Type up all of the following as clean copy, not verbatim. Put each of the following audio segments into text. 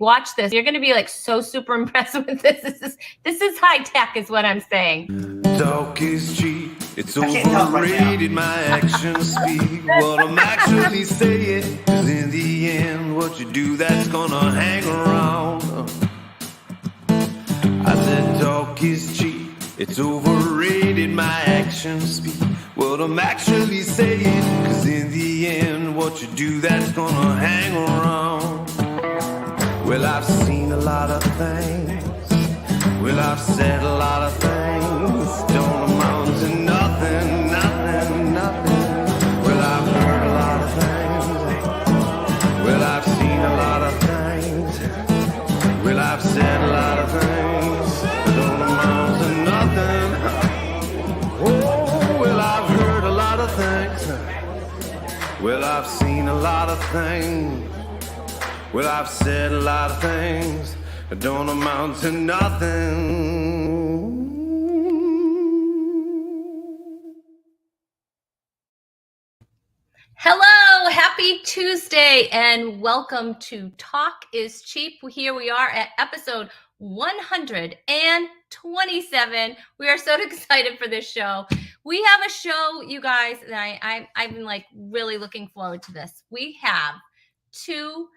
Watch this. You're going to be like so super impressed with this. This is high tech is what I'm saying. Talk is cheap. It's overrated. My actions speak what I'm actually saying. 'Cause in the end, what you do, that's gonna hang around. I said talk is cheap. It's overrated. My actions speak what I'm actually saying. 'Cause in the end, what you do, that's gonna hang around. Well, I've seen a lot of things. Well, I've said a lot of things. Don't amount to nothing, nothing, nothing. Well, I've heard a lot of things. Well, I've seen a lot of things. Well, I've said a lot of things. Don't amount to nothing. Oh, well, I've heard a lot of things. Well, I've seen a lot of things. Well, I've said a lot of things that don't amount to nothing. Hello, happy Tuesday, and welcome to Talk is Cheap. Here we are at episode 127. We are so excited for this show. We have a show, you guys, that I've been like really looking forward to this. We have two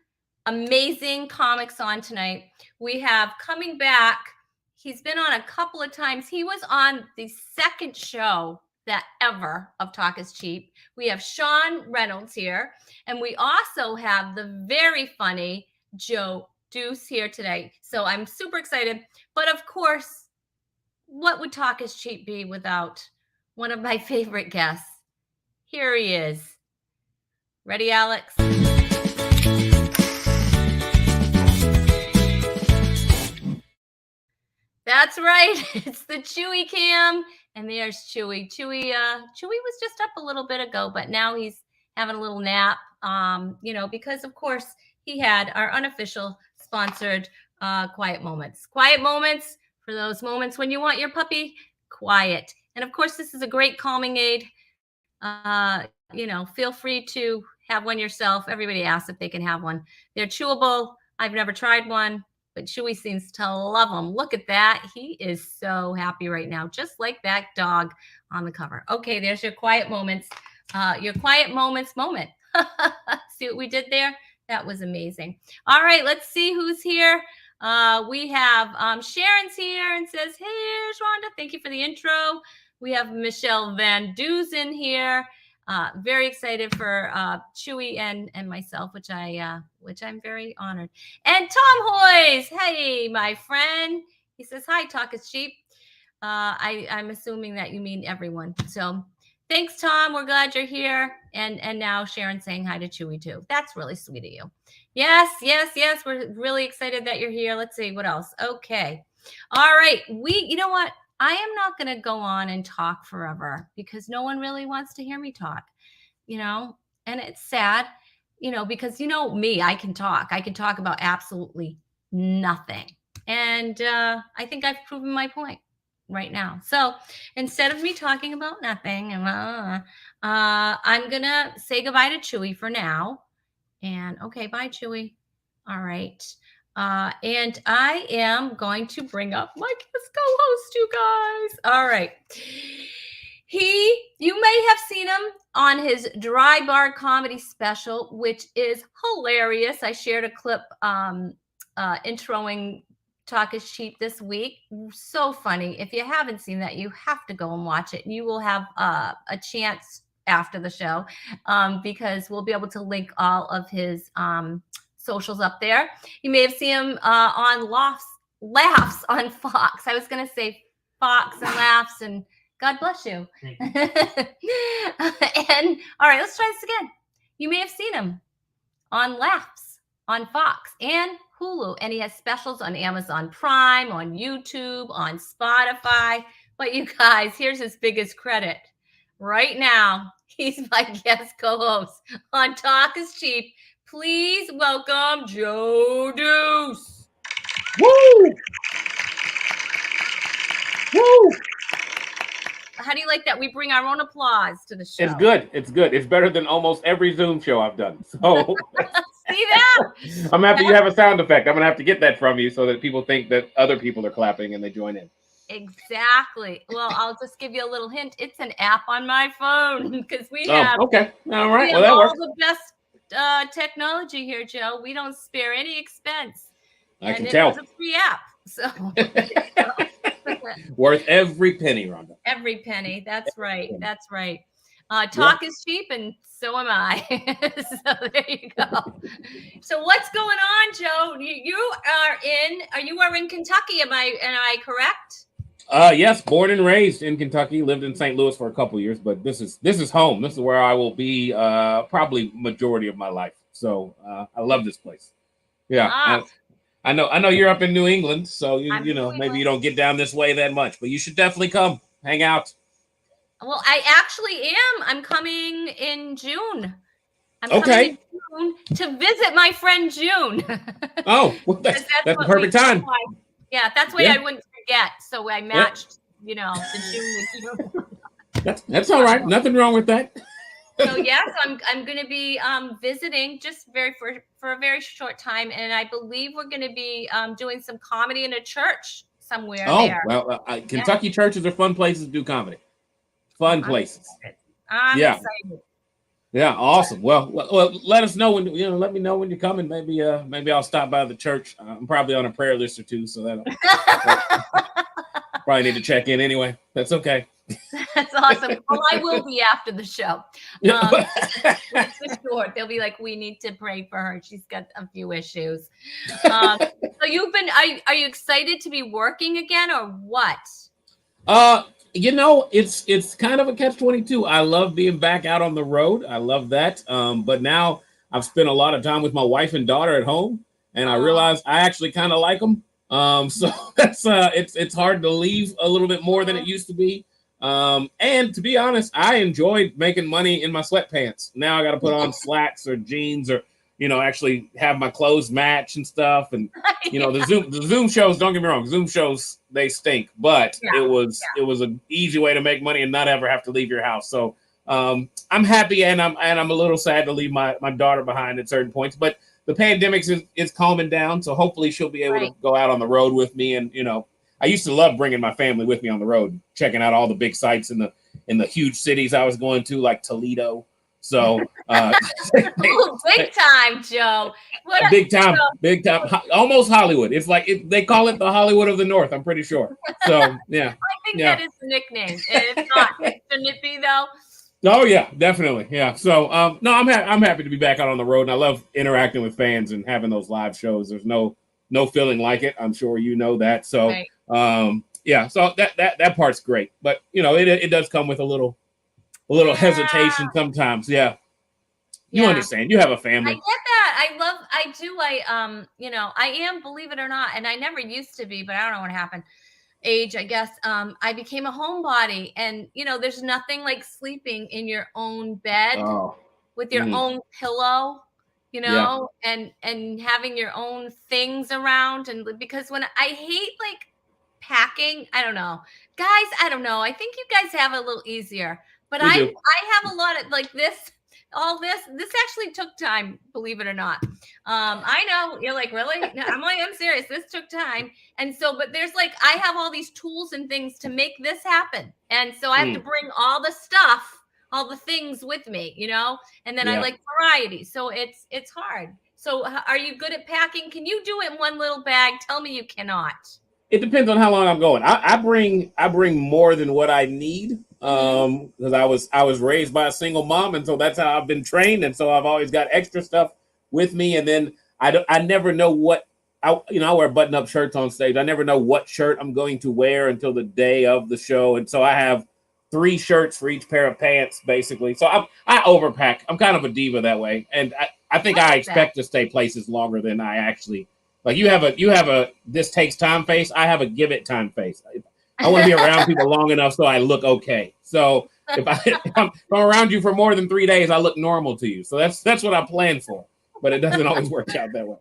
amazing comics on tonight. We have coming back. He's been on a couple of times. He was on the second show that ever of Talk is Cheap. We have Sean Reynolds here, and we also have the very funny Joe Deuce here today. So I'm super excited. But of course, what would Talk is Cheap be without one of my favorite guests? Here he is. Ready, Alex? That's right. It's the Chewy Cam. And there's Chewy. Chewy was just up a little bit ago, but now he's having a little nap. Because of course he had our unofficial sponsored quiet moments. Quiet moments for those moments when you want your puppy quiet. And of course, this is a great calming aid. Feel free to have one yourself. Everybody asks if they can have one. They're chewable. I've never tried one, but Chewy seems to love them. Look at that. He is so happy right now, just like that dog on the cover. Okay, there's your quiet moments. Your quiet moments moment. See what we did there? That was amazing. All right, let's see who's here. We have Sharon's here and says, hey, Rhonda, thank you for the intro. We have Michelle Van Duzen here. Very excited for Chewy and myself, which I'm very honored. And Tom Hoyes, hey, my friend. He says, hi, Talk is Cheap. I'm assuming that you mean everyone. So thanks, Tom. We're glad you're here. And now Sharon's saying hi to Chewy too. That's really sweet of you. Yes. We're really excited that you're here. Let's see what else. Okay. All right. You know what? I am not going to go on and talk forever because no one really wants to hear me talk, and it's sad, because me, I can talk about absolutely nothing. And I think I've proven my point right now. So instead of me talking about nothing, I'm going to say goodbye to Chewy for now. And okay, bye, Chewy. All right. And I am going to bring up my guest co-host, you guys. All right. You may have seen him on his Dry Bar comedy special, which is hilarious. I shared a clip introing Talk is Cheap this week. So funny. If you haven't seen that, you have to go and watch it. You will have a chance after the show because we'll be able to link all of his socials up there. You may have seen him on Laughs on Fox. I was going to say Fox and Laughs, and God bless you. And all right, let's try this again. You may have seen him on Laughs on Fox and Hulu, and he has specials on Amazon Prime, on YouTube, on Spotify. But you guys, here's his biggest credit. Right now, he's my guest co-host on Talk is Cheap. Please welcome Joe Deuce. Woo! Woo! How do you like that? We bring our own applause to the show. It's good. It's good. It's better than almost every Zoom show I've done. So See that? I'm happy you have a sound effect. I'm gonna have to get that from you so that people think that other people are clapping and they join in. Exactly. Well, I'll just give you a little hint. It's an app on my phone because Oh, okay. All right. we Well, have that all works. the best technology here, Joe. We don't spare any expense, I and can it was tell. a free app. So Worth every penny, Rhonda. every penny. That's right. Penny. That's right. Yeah. Talk is cheap, and so am I. So there you go. So what's going on, Joe? You are in Kentucky. Am I correct? Yes, born and raised in Kentucky, lived in St. Louis for a couple years, but this is home. This is where I will be probably majority of my life. So I love this place. Yeah. Ah, I know you're up in New England, so I'm you in know New maybe you England. don't get down this way that much, but you should definitely come, hang out. Well, I actually am. I'm coming in June. I'm coming in Okay. June to visit my friend June. Oh, well, Because that's the perfect time. that's why Yeah. I wouldn't forget. So I Yeah. matched, the June with June. That's all right. Nothing wrong with that. So yes, I'm going to be visiting just for a very short time, and I believe we're going to be doing some comedy in a church somewhere Oh, there. well, Yeah. Kentucky churches are fun places to do comedy. Well, Fun places. I'm Yeah. excited. Yeah, awesome. Well, let us know when let me know when you're coming. Maybe I'll stop by the church. I'm probably on a prayer list or two, so that'll probably need to check in anyway. That's okay. That's awesome. Well, I will be after the show. Yeah. For sure. They'll be like, we need to pray for her. She's got a few issues. So are you excited to be working again or what? It's kind of a catch-22. I love being back out on the road. I love that. But now I've spent a lot of time with my wife and daughter at home, and I realize I actually kind of like them. So that's it's hard to leave a little bit more than it used to be. And to be honest, I enjoyed making money in my sweatpants. Now I got to put on slacks or jeans or actually have my clothes match and stuff. And the Zoom shows, don't get me wrong, Zoom shows, they stink, but it was an easy way to make money and not ever have to leave your house. So I'm happy, and I'm a little sad to leave my daughter behind at certain points, but the pandemic is calming down, so hopefully she'll be able to go out on the road with me. And I used to love bringing my family with me on the road, checking out all the big sites in the huge cities I was going to, like Toledo. So big time, Joe. Big time, almost Hollywood. It's like they call it the Hollywood of the North, I'm pretty sure. So yeah, I think that is the nickname. If not, shouldn't it be though? Oh yeah, definitely. Yeah. So no, I'm happy to be back out on the road, and I love interacting with fans and having those live shows. There's no feeling like it. I'm sure you know that. So yeah, so that part's great. But it does come with a little hesitation sometimes. Yeah. You understand. You have a family. I get that. I am, believe it or not, and I never used to be, but I don't know what happened. Age, I guess. I became a homebody, and there's nothing like sleeping in your own bed with your own pillow, and having your own things around. And because when I hate like packing, I don't know, guys, I don't know. I think you guys have it a little easier, but I have a lot of like this. All this actually took time, believe it or not. I know you're like, really? No, I'm serious. This took time. And so, but there's like, I have all these tools and things to make this happen. And so I have to bring all the stuff, all the things with me, and then I like variety. So it's hard. So are you good at packing? Can you do it in one little bag? Tell me you cannot. It depends on how long I'm going. I bring more than what I need because I was raised by a single mom, and so that's how I've been trained, and so I've always got extra stuff with me. And then I never know what I wear button-up shirts on stage. I never know what shirt I'm going to wear until the day of the show, and so I have 3 shirts for each pair of pants, basically. So I overpack. I'm kind of a diva that way, and I think I expect to stay places longer than I actually. Like you have a this takes time face. I have a give it time face. I want to be around people long enough so I look okay. So if I'm around you for more than 3 days, I look normal to you. So that's what I plan for. But it doesn't always work out that way.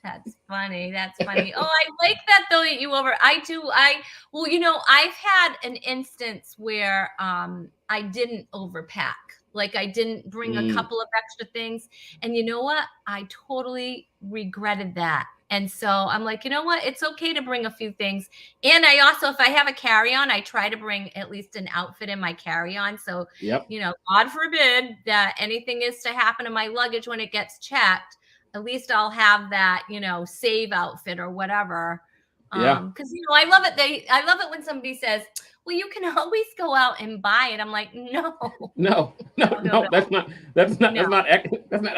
That's funny. That's funny. Oh, I like that though that you I do. I've had an instance where I didn't overpack. Like I didn't bring a couple of extra things. And you know what? I totally regretted that. And so I'm like, you know what? It's okay to bring a few things. And I also, if I have a carry-on, I try to bring at least an outfit in my carry-on. So, Yep. you know, God forbid that anything is to happen to my luggage when it gets checked, at least I'll have that, you know, save outfit or whatever. Yeah. Because you know, I love it. I love it when somebody says, well, you can always go out and buy it. I'm like, no. No. No. That's not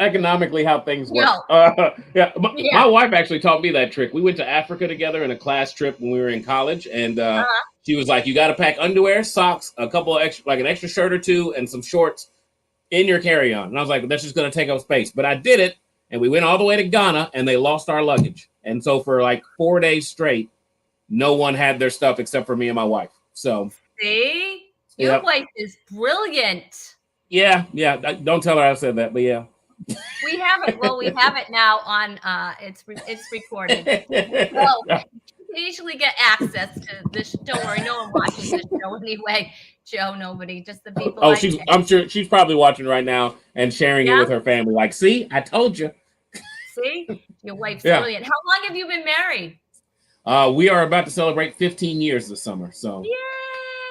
economically how things work. No. Yeah. Yeah. My wife actually taught me that trick. We went to Africa together in a class trip when we were in college, and she was like, "You got to pack underwear, socks, a couple of extra, like an extra shirt or two, and some shorts in your carry-on." And I was like, "That's just going to take up space." But I did it, and we went all the way to Ghana, and they lost our luggage. And so for like 4 days straight, no one had their stuff except for me and my wife. So see, your wife is brilliant. Yeah. Don't tell her I said that, but yeah. We have it. Well, we have it now on. It's recorded. So you usually get access to this. Don't worry, no one watches this show anyway. Joe, nobody, just the people. Oh, I'm sure she's probably watching right now and sharing it with her family. Like, see, I told you. See, your wife's brilliant. How long have you been married? We are about to celebrate 15 years this summer. So,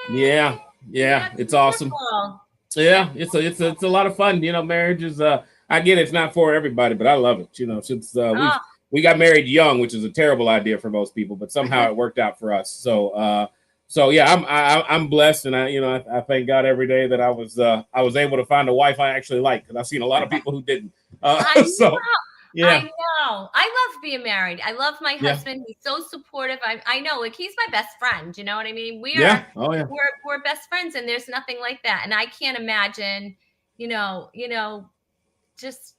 yay! Yeah, it's awesome. Yeah, it's a lot of fun. You know, marriage is. I get it's not for everybody, but I love it. You know, since we got married young, which is a terrible idea for most people, but somehow it worked out for us. So yeah, I'm blessed, and I thank God every day that I was able to find a wife I actually like, because I've seen a lot of people who didn't. Yeah. I know. I love being married. I love my husband. He's so supportive. I know, like he's my best friend. You know what I mean? We're best friends, and there's nothing like that. And I can't imagine, just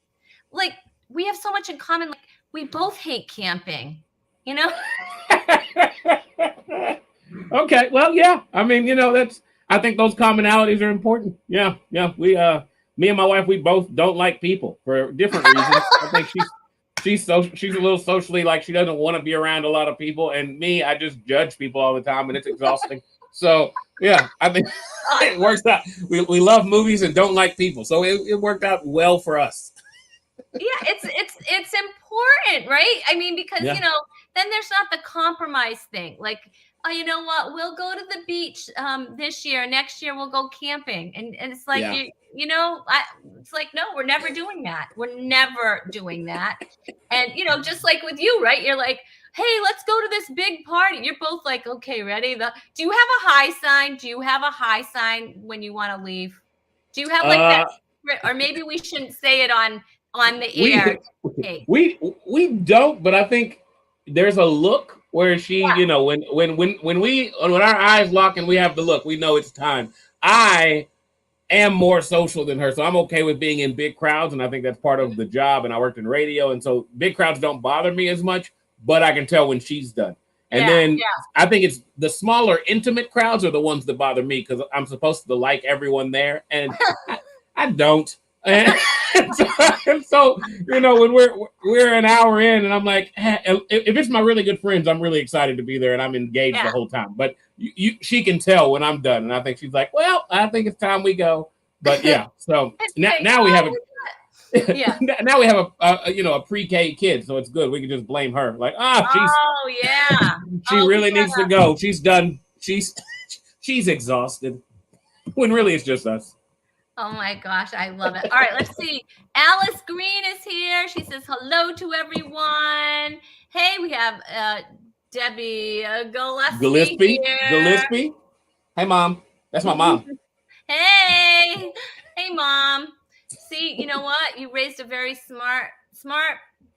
like we have so much in common. Like we both hate camping, you know? Okay. Well, yeah. I mean, I think those commonalities are important. Yeah. We me and my wife, we both don't like people for different reasons. I think she's a little socially, like she doesn't want to be around a lot of people, and me, I just judge people all the time, and it's exhausting. So yeah, I think it works out. We love movies and don't like people, so it worked out well for us. Yeah, it's important, right? I mean, because then there's not the compromise thing. Like, oh, you know what? We'll go to the beach this year. Next year we'll go camping, and it's like it's like, no, we're never doing that. We're never doing that. And just like with you, right? You're like, hey, let's go to this big party. You're both like, okay, ready? Do you have a high sign? Do you have a high sign when you want to leave? Do you have like that secret? Or maybe we shouldn't say it on the air. We don't, but I think there's a look where she, when our eyes lock and we have the look, we know it's time. I am more social than her, so I'm okay with being in big crowds, and I think that's part of the job. And I worked in radio, and so big crowds don't bother me as much, but I can tell when she's done. And then I think it's the smaller, intimate crowds are the ones that bother me, because I'm supposed to like everyone there, and I don't. And so when we're an hour in, and I'm like, if it's my really good friends, I'm really excited to be there, and I'm engaged the whole time. But she can tell when I'm done, and I think she's like, well, I think it's time we go. But yeah, so now we have now we have a pre-K kid, so it's good. We can just blame her, like, she really needs to go. She's done. She's exhausted. When really it's just us. Oh my gosh, I love it. All right, let's see. Alice Green is here. She says hello to everyone. Hey, we have Debbie Gillespie here. Gillespie. Hey, Mom. That's my mom. Hey, Mom. See, you know what? You raised a very smart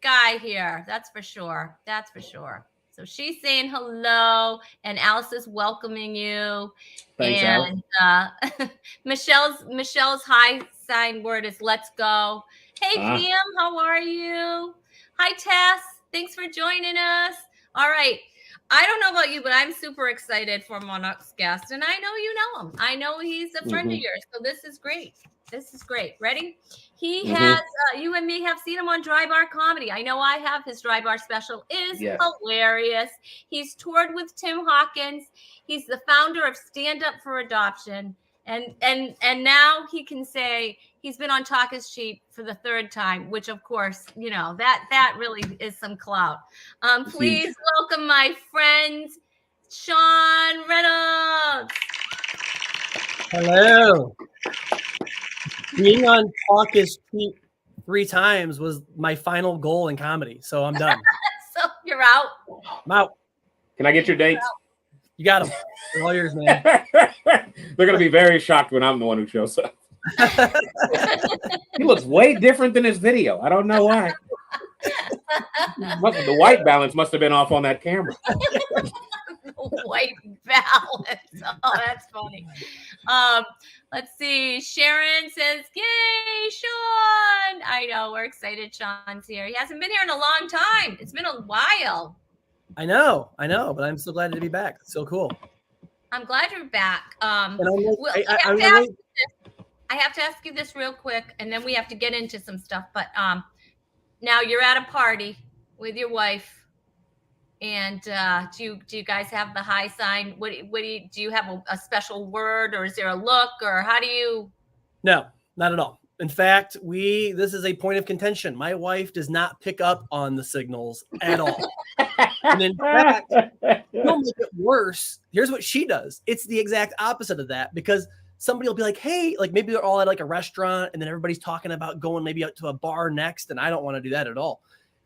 guy here. That's for sure. So she's saying hello, and Alice is welcoming you. Thanks, and Michelle's high sign word is let's go. Hey, Pam, how are you? Hi, Tess. Thanks for joining us. All right. I don't know about you, but I'm super excited for my next guest, and I know you know him. I know he's a friend of yours, so this is great. Ready? He has, you and me have seen him on Dry Bar Comedy. I know I have. His Dry Bar special is hilarious. He's toured with Tim Hawkins. He's the founder of Stand Up for Adoption. And now he can say he's been on Talk is Cheap for the third time, which of course, that really is some clout. Please welcome my friend Sean Reynolds. Hello. Being on Talk is Cheap 3 times was my final goal in comedy, so I'm done. So you're out. I'm out. Can I get your dates? You got them. They're all yours, man. They're gonna be very shocked when I'm the one who shows up. He looks way different than his video. I don't know why. The white balance must have been off on that camera. White balance. Oh, that's funny. Let's see. Sharon says, "Yay, Sean!" I know, we're excited. Sean's here. He hasn't been here in a long time. It's been a while. I know, but I'm so glad to be back. It's so cool. I'm glad you're back. And I have to ask you this real quick, and then we have to get into some stuff. But now you're at a party with your wife, and do you guys have the high sign? What do you have a special word, or is there a look, or how do you? No, not at all. In fact, this is a point of contention. My wife does not pick up on the signals at all. And in fact, to make it worse, here's what she does. It's the exact opposite of that, because somebody will be like, hey, like maybe they're all at like a restaurant and then everybody's talking about going maybe out to a bar next. And I don't want to do that at all.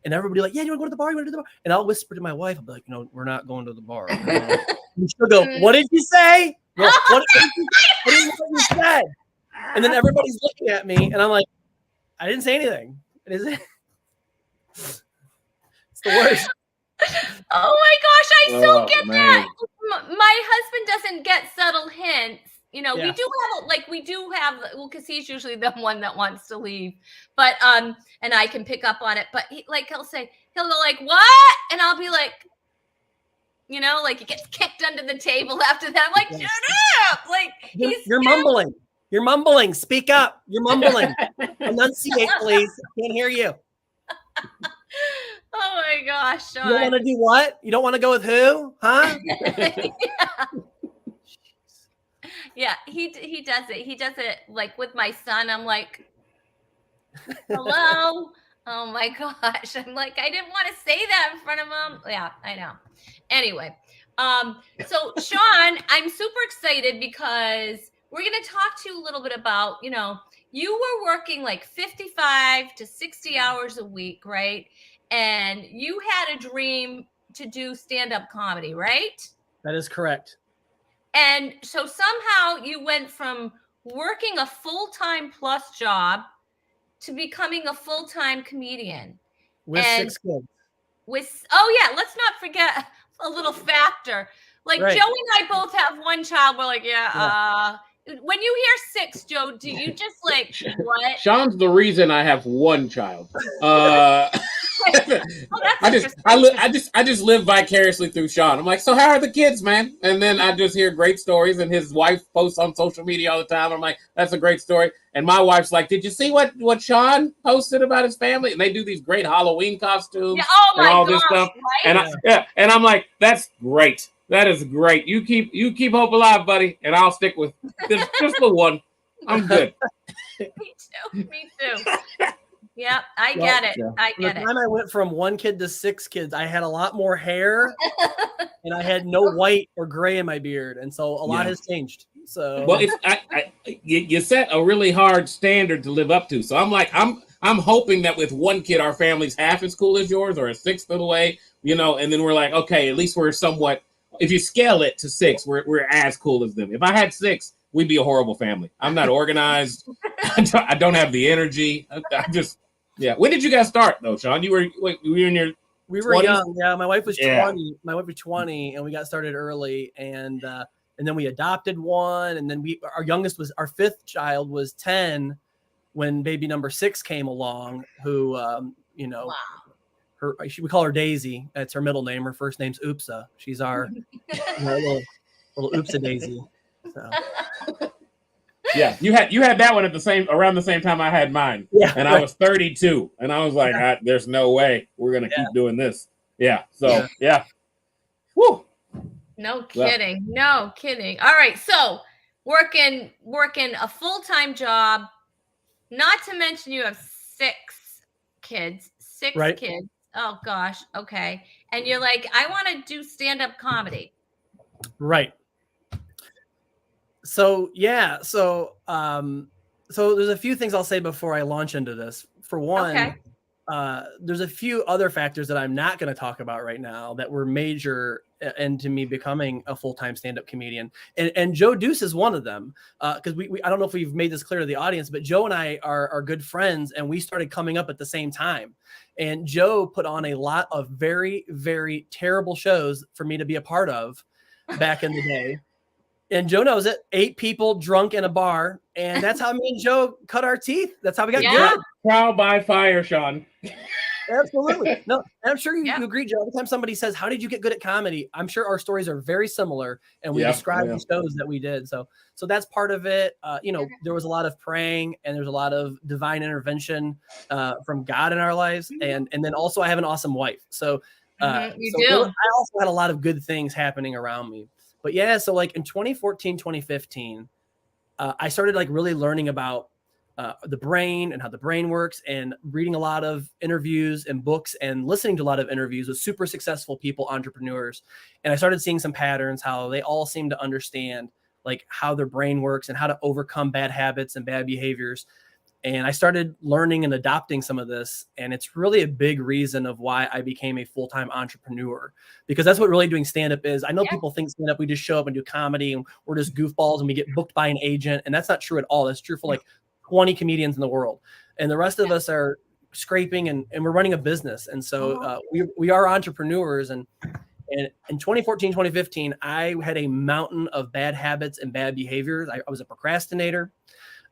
And everybody like, yeah, you want to go to the bar? You want to do the bar? And I'll whisper to my wife, I'll be like, we're not going to the bar. And she'll go, what did you say? What did you say? And then everybody's looking at me and I'm like, I didn't say anything. It's the worst. Oh my gosh, I so get that. My husband doesn't get subtle hints. We do have, because he's usually the one that wants to leave, but and I can pick up on it. But he'll go like, what? And I'll be like, like he gets kicked under the table after that. I'm like, shut up! Like you're mumbling. You're mumbling. Speak up. You're mumbling. Enunciate, please. I can't hear you. Oh my gosh, Sean. You don't want to do what? You don't want to go with who? Huh? Yeah, he does it. He does it like with my son. I'm like, hello. Oh my gosh. I'm like, I didn't want to say that in front of him. Yeah, I know. Anyway, so Sean, I'm super excited because we're going to talk to you a little bit about, you were working like 55 to 60 hours a week, right? And you had a dream to do stand-up comedy, right? That is correct. And so somehow you went from working a full-time plus job to becoming a full-time comedian. With 6 kids. Let's not forget a little factor. Like right. Joe and I both have one child. We're like, when you hear 6, Joe, do you just like, what? Sean's the reason I have one child. I just live vicariously through Sean. I'm like, so how are the kids, man? And then I just hear great stories, and his wife posts on social media all the time. I'm like, that's a great story. And my wife's like, did you see what Sean posted about his family? And they do these great Halloween costumes and all this stuff. Right? And I'm like, that's great. That is great. You keep hope alive, buddy, and I'll stick with just the one. I'm good. Me too. Yep, I get it. I get it. By the time I went from 1 kid to 6 kids, I had a lot more hair, and I had no white or gray in my beard, and so a lot has changed. So, well, you set a really hard standard to live up to. So I'm like, I'm hoping that with 1 kid, our family's half as cool as yours, or a sixth of the way, and then we're like, okay, at least we're somewhat. If you scale it to 6, we're as cool as them. If I had 6, we'd be a horrible family. I'm not organized. I don't have the energy. I just, When did you guys start though, Sean? You were in your. We were 20s? Young. Yeah, my wife was 20. My wife was 20, and we got started early, and then we adopted one, and then our youngest was our 5th child was 10 when baby number 6 came along. Who wow. We call her Daisy. That's her middle name. Her first name's Oopsa. She's our little Oopsa Daisy. So. Yeah, you had that one around the same time I had mine. Yeah, and I was 32, and I was like, "There's no way we're gonna keep doing this." Yeah. So yeah. Woo. No kidding. No kidding. All right. So working a full-time job, not to mention you have 6 kids. 6 Right. kids. Oh gosh, okay. And you're like, "I wanna do stand-up comedy." Right. So yeah, so there's a few things I'll say before I launch into this. For Okay. one, there's a few other factors that I'm not going to talk about right now that were major into me becoming a full-time stand-up comedian, and Joe Deuce is one of them. Because we I don't know if we've made this clear to the audience, but Joe and I are good friends, and we started coming up at the same time. And Joe put on a lot of very, very terrible shows for me to be a part of back in the day. And Joe knows it. 8 people drunk in a bar, and that's how me and Joe cut our teeth. That's how we got Yeah. good. Trial by fire, Sean. Absolutely. No, and I'm sure Yeah. you agree, Joe. Every time somebody says, "How did you get good at comedy?" I'm sure our stories are very similar, and we Yeah, describe yeah. the shows that we did. So that's part of it. There was a lot of praying, and there's a lot of divine intervention from God in our lives, and then also I have an awesome wife. So You so do. I also had a lot of good things happening around me. But yeah, so like in 2014, 2015, I started like really learning about the brain and how the brain works, and reading a lot of interviews and books and listening to a lot of interviews with super successful people, entrepreneurs. And I started seeing some patterns, how they all seem to understand like how their brain works and how to overcome bad habits and bad behaviors. And I started learning and adopting some of this. And it's really a big reason of why I became a full-time entrepreneur, because that's what really doing stand-up is. I know Yeah. people think stand-up, we just show up and do comedy and we're just goofballs and we get booked by an agent. And that's not true at all. That's true for like 20 comedians in the world. And the rest of us are scraping and we're running a business. And so we are entrepreneurs. And in 2014, 2015, I had a mountain of bad habits and bad behaviors. I was a procrastinator.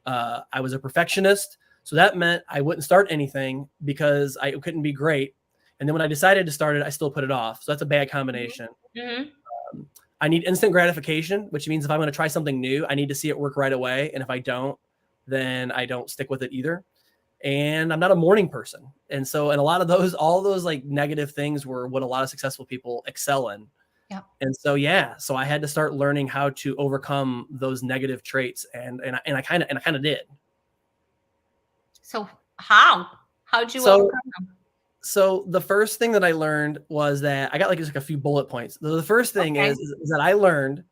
I was a perfectionist. So that meant I wouldn't start anything because I couldn't be great. And then when I decided to start it, I still put it off. So that's a bad combination. Mm-hmm. I need instant gratification, which means if I'm going to try something new, I need to see it work right away. And if I don't, then I don't stick with it either. And I'm not a morning person. And so, and a lot of those, all those like negative things were what a lot of successful people excel in. Yeah. And so, so I had to start learning how to overcome those negative traits. And I kind of did. So how'd you overcome them? So the first thing that I learned was that I got like just like a few bullet points. The first thing is that I learned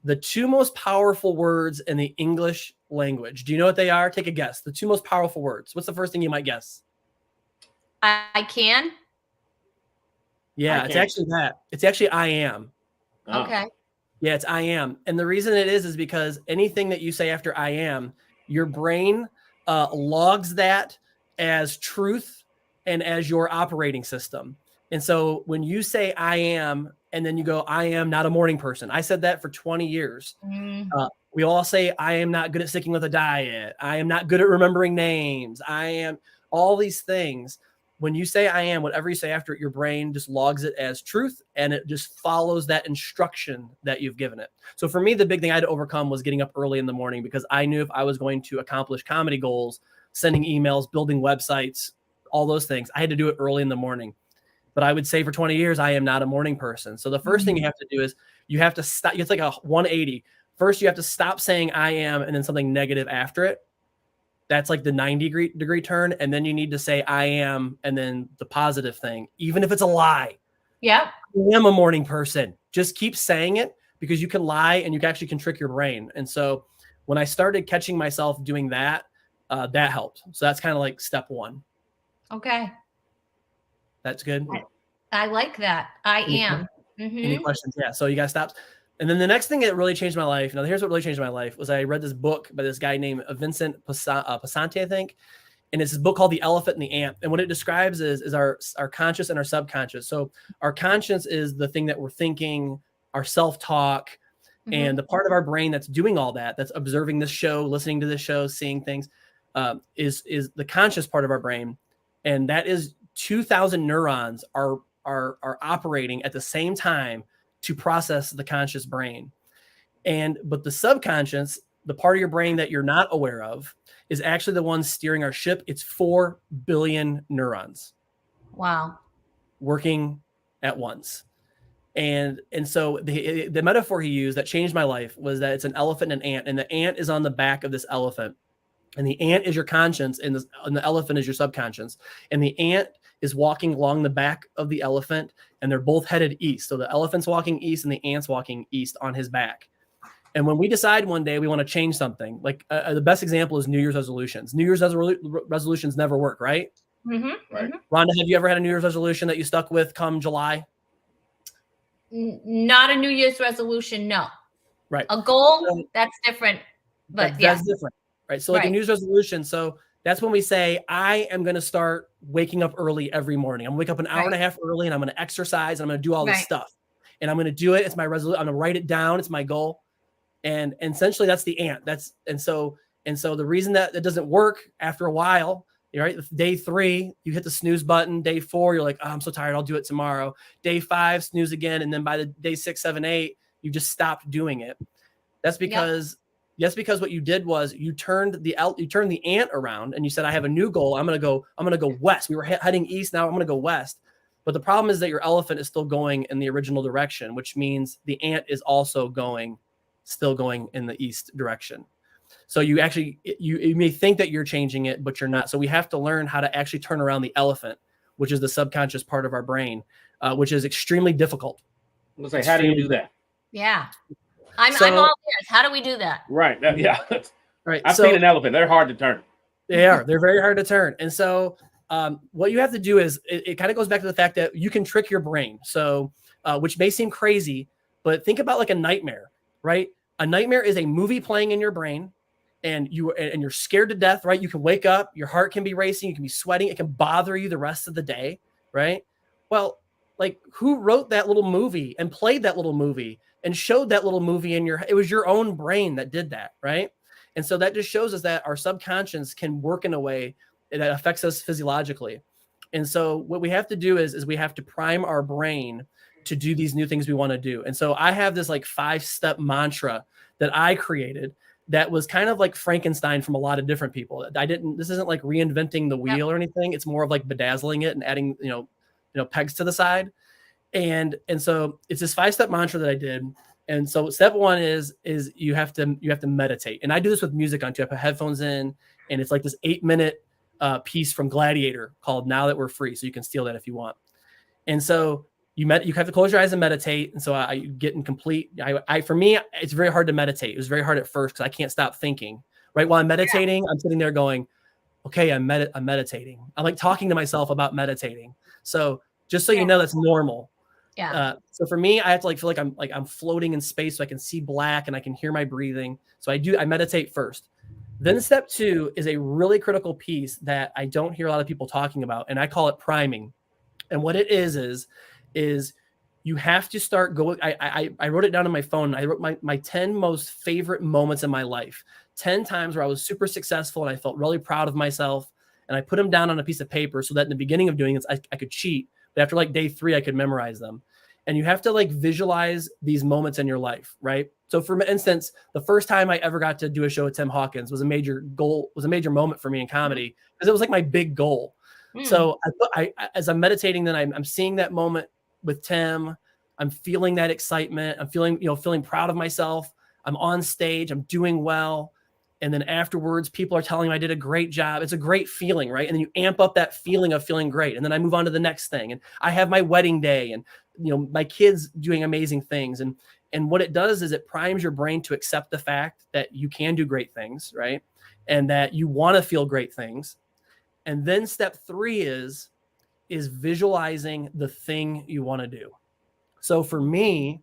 the 2 most powerful words in the English language. Do you know what they are? Take a guess. The 2 most powerful words. What's the first thing you might guess? I can. Yeah, it's actually that. It's actually I am. Okay. Yeah, it's I am. And the reason it is because anything that you say after I am, your brain logs that as truth and as your operating system. And so when you say I am, and then you go, I am not a morning person. I said that for 20 years. We all say, I am not good at sticking with a diet. I am not good at remembering names. I am all these things. When you say I am, whatever you say after it, your brain just logs it as truth, and it just follows that instruction that you've given it. So for me, the big thing I had to overcome was getting up early in the morning, because I knew if I was going to accomplish comedy goals, sending emails, building websites, all those things, I had to do it early in the morning. But I would say for 20 years, I am not a morning person. So the first thing you have to do is you have to stop. It's like a 180. First, you have to stop saying I am and then something negative after it. That's like the 90-degree turn. And then you need to say I am and then the positive thing, even if it's a lie. Yep. I am a morning person. Just keep saying it, because you can lie and you actually can trick your brain. And so when I started catching myself doing that, that helped. So that's kind of like step 1. Okay. That's good. I like that. I am. Any questions? Yeah. So you got to stop. And then the next thing that really changed my life. Now, here's what really changed my life was I read this book by this guy named Vincent Passante, I think. And it's this book called The Elephant and the Ant. And what it describes is our conscious and our subconscious. So our conscious is the thing that we're thinking, our self-talk, and the part of our brain that's doing all that, that's observing this show, listening to this show, seeing things, is the conscious part of our brain. And that is 2,000 neurons are operating at the same time to process the conscious brain. But the subconscious, the part of your brain that you're not aware of, is actually the one steering our ship. It's 4 billion neurons. Wow. Working at once. And so the metaphor he used that changed my life was that it's an elephant and an ant, and the ant is on the back of this elephant, and the ant is your conscience, and the elephant is your subconscious, and the ant is walking along the back of the elephant, and they're both headed east. So the elephant's walking east and the ant's walking east on his back. And when we decide one day we want to change something, like the best example is New Year's resolutions. New Year's resolutions never work, right? Mm-hmm. Right. Mm-hmm. Rhonda, have you ever had a New Year's resolution that you stuck with come July? Not a New Year's resolution, no. Right. A goal, that's different. But that's different, right? So like a New Year's resolution. So that's when we say, I am going to start waking up early every morning. I'm going to wake up an hour and a half early, and I'm going to exercise, and I'm going to do all this stuff. And I'm going to do it. It's my resolution. I'm going to write it down. It's my goal. And essentially that's the ant. And so the reason that it doesn't work after a while, right? Day 3, you hit the snooze button. Day 4, you're like, oh, I'm so tired, I'll do it tomorrow. Day 5, snooze again. And then by the day 6, 7, 8, you just stopped doing it. That's because what you did was you turned the ant around, and you said, I have a new goal. I'm going to go west. We were heading east. Now I'm going to go west. But the problem is that your elephant is still going in the original direction, which means the ant is also still going in the east direction. So you actually, you may think that you're changing it, but you're not. So we have to learn how to actually turn around the elephant, which is the subconscious part of our brain, which is extremely difficult. Let's say, how do you do that? Yeah. I'm all ears. How do we do that? Right. Yeah. Right. I've seen an elephant. They're hard to turn. They are. They're very hard to turn. And so what you have to do is it kind of goes back to the fact that you can trick your brain. So which may seem crazy, but think about like a nightmare, right? A nightmare is a movie playing in your brain, and you're scared to death, right? You can wake up, your heart can be racing, you can be sweating, it can bother you the rest of the day, right? Well, like, who wrote that little movie and played that little movie and showed that little movie it was your own brain that did that, right? And so that just shows us that our subconscious can work in a way that affects us physiologically. And so what we have to do is we have to prime our brain to do these new things we want to do. And so I have this like 5-step mantra that I created that was kind of like Frankenstein from a lot of different people. This isn't like reinventing the wheel or anything. It's more of like bedazzling it and adding, pegs to the side. And so it's this 5-step mantra that I did. And so step 1 is you have to meditate. And I do this with music on too. I put headphones in, and it's like this 8-minute piece from Gladiator called Now That We're Free. So you can steal that if you want. And so you have to close your eyes and meditate. And so I get in complete, for me, it's very hard to meditate. It was very hard at first because I can't stop thinking, right? While I'm meditating, I'm sitting there going, okay, I'm meditating. I'm like talking to myself about meditating. So just so you know, that's normal. Yeah. So for me, I have to feel like I'm floating in space, so I can see black and I can hear my breathing. So I meditate first. Then step 2 is a really critical piece that I don't hear a lot of people talking about, and I call it priming. And what it is you have to start going. I wrote it down on my phone. I wrote my 10 most favorite moments in my life, 10 times where I was super successful and I felt really proud of myself. And I put them down on a piece of paper so that in the beginning of doing this, I could cheat. But after like day 3, I could memorize them. And you have to like visualize these moments in your life, right? So for instance, the first time I ever got to do a show with Tim Hawkins was a major moment for me in comedy, because it was like my big goal. So as I'm meditating, then I'm seeing that moment with Tim. I'm feeling that excitement. I'm feeling proud of myself. I'm on stage. I'm doing well. And then afterwards, people are telling me I did a great job. It's a great feeling, right? And then you amp up that feeling of feeling great. And then I move on to the next thing. And I have my wedding day, and my kids doing amazing things. And what it does is it primes your brain to accept the fact that you can do great things, right? And that you want to feel great things. And then step 3 is visualizing the thing you want to do. So for me,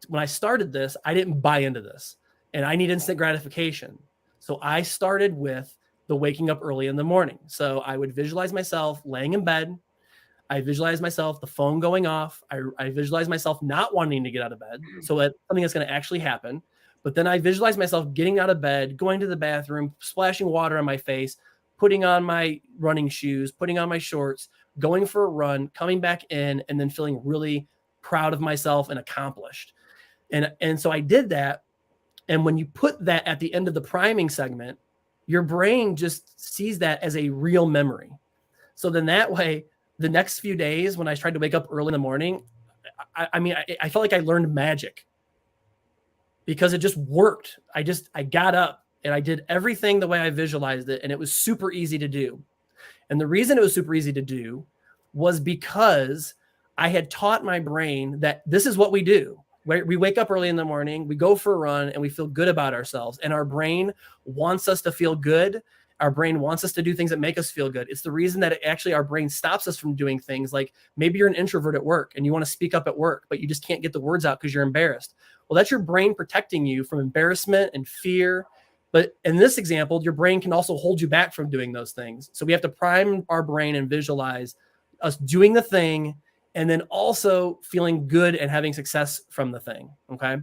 when I started this, I didn't buy into this, and I need instant gratification. So I started with the waking up early in the morning. So I would visualize myself laying in bed. I visualize myself, the phone going off. I visualize myself not wanting to get out of bed, so that something that's going to actually happen. But then I visualize myself getting out of bed, going to the bathroom, splashing water on my face, putting on my running shoes, putting on my shorts, going for a run, coming back in, and then feeling really proud of myself and accomplished. And so I did that. And when you put that at the end of the priming segment, your brain just sees that as a real memory. So then that way, the next few days when I tried to wake up early in the morning, I felt like I learned magic because it just worked. I got up and I did everything the way I visualized it, and it was super easy to do. And the reason it was super easy to do was because I had taught my brain that this is what we do. We wake up early in the morning, we go for a run, and we feel good about ourselves. And our brain wants us to feel good. Our brain wants us to do things that make us feel good. It's the reason that our brain stops us from doing things like maybe you're an introvert at work and you want to speak up at work, but you just can't get the words out because you're embarrassed. Well, that's your brain protecting you from embarrassment and fear. But in this example, your brain can also hold you back from doing those things. So we have to prime our brain and visualize us doing the thing and then also feeling good and having success from the thing. Okay.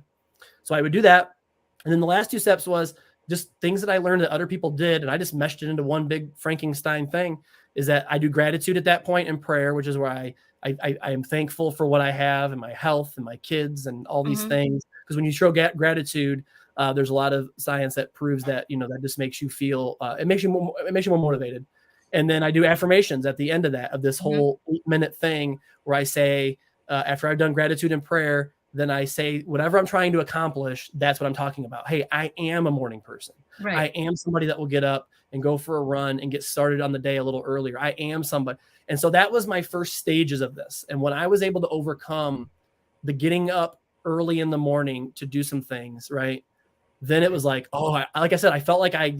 So I would do that. And then the last 2 steps was just things that I learned that other people did. And I just meshed it into one big Frankenstein thing, is that I do gratitude at that point in prayer, which is where I am thankful for what I have and my health and my kids and all these things. Because when you show gratitude, there's a lot of science that proves that, that just makes you feel, it makes you more motivated. And then I do affirmations at the end of this whole 8-minute thing where I say, after I've done gratitude and prayer, then I say whatever I'm trying to accomplish, that's what I'm talking about. Hey, I am a morning person. Right. I am somebody that will get up and go for a run and get started on the day a little earlier. I am somebody. And so that was my first stages of this. And when I was able to overcome the getting up early in the morning to do some things, right, then it was like, like I said, I felt like I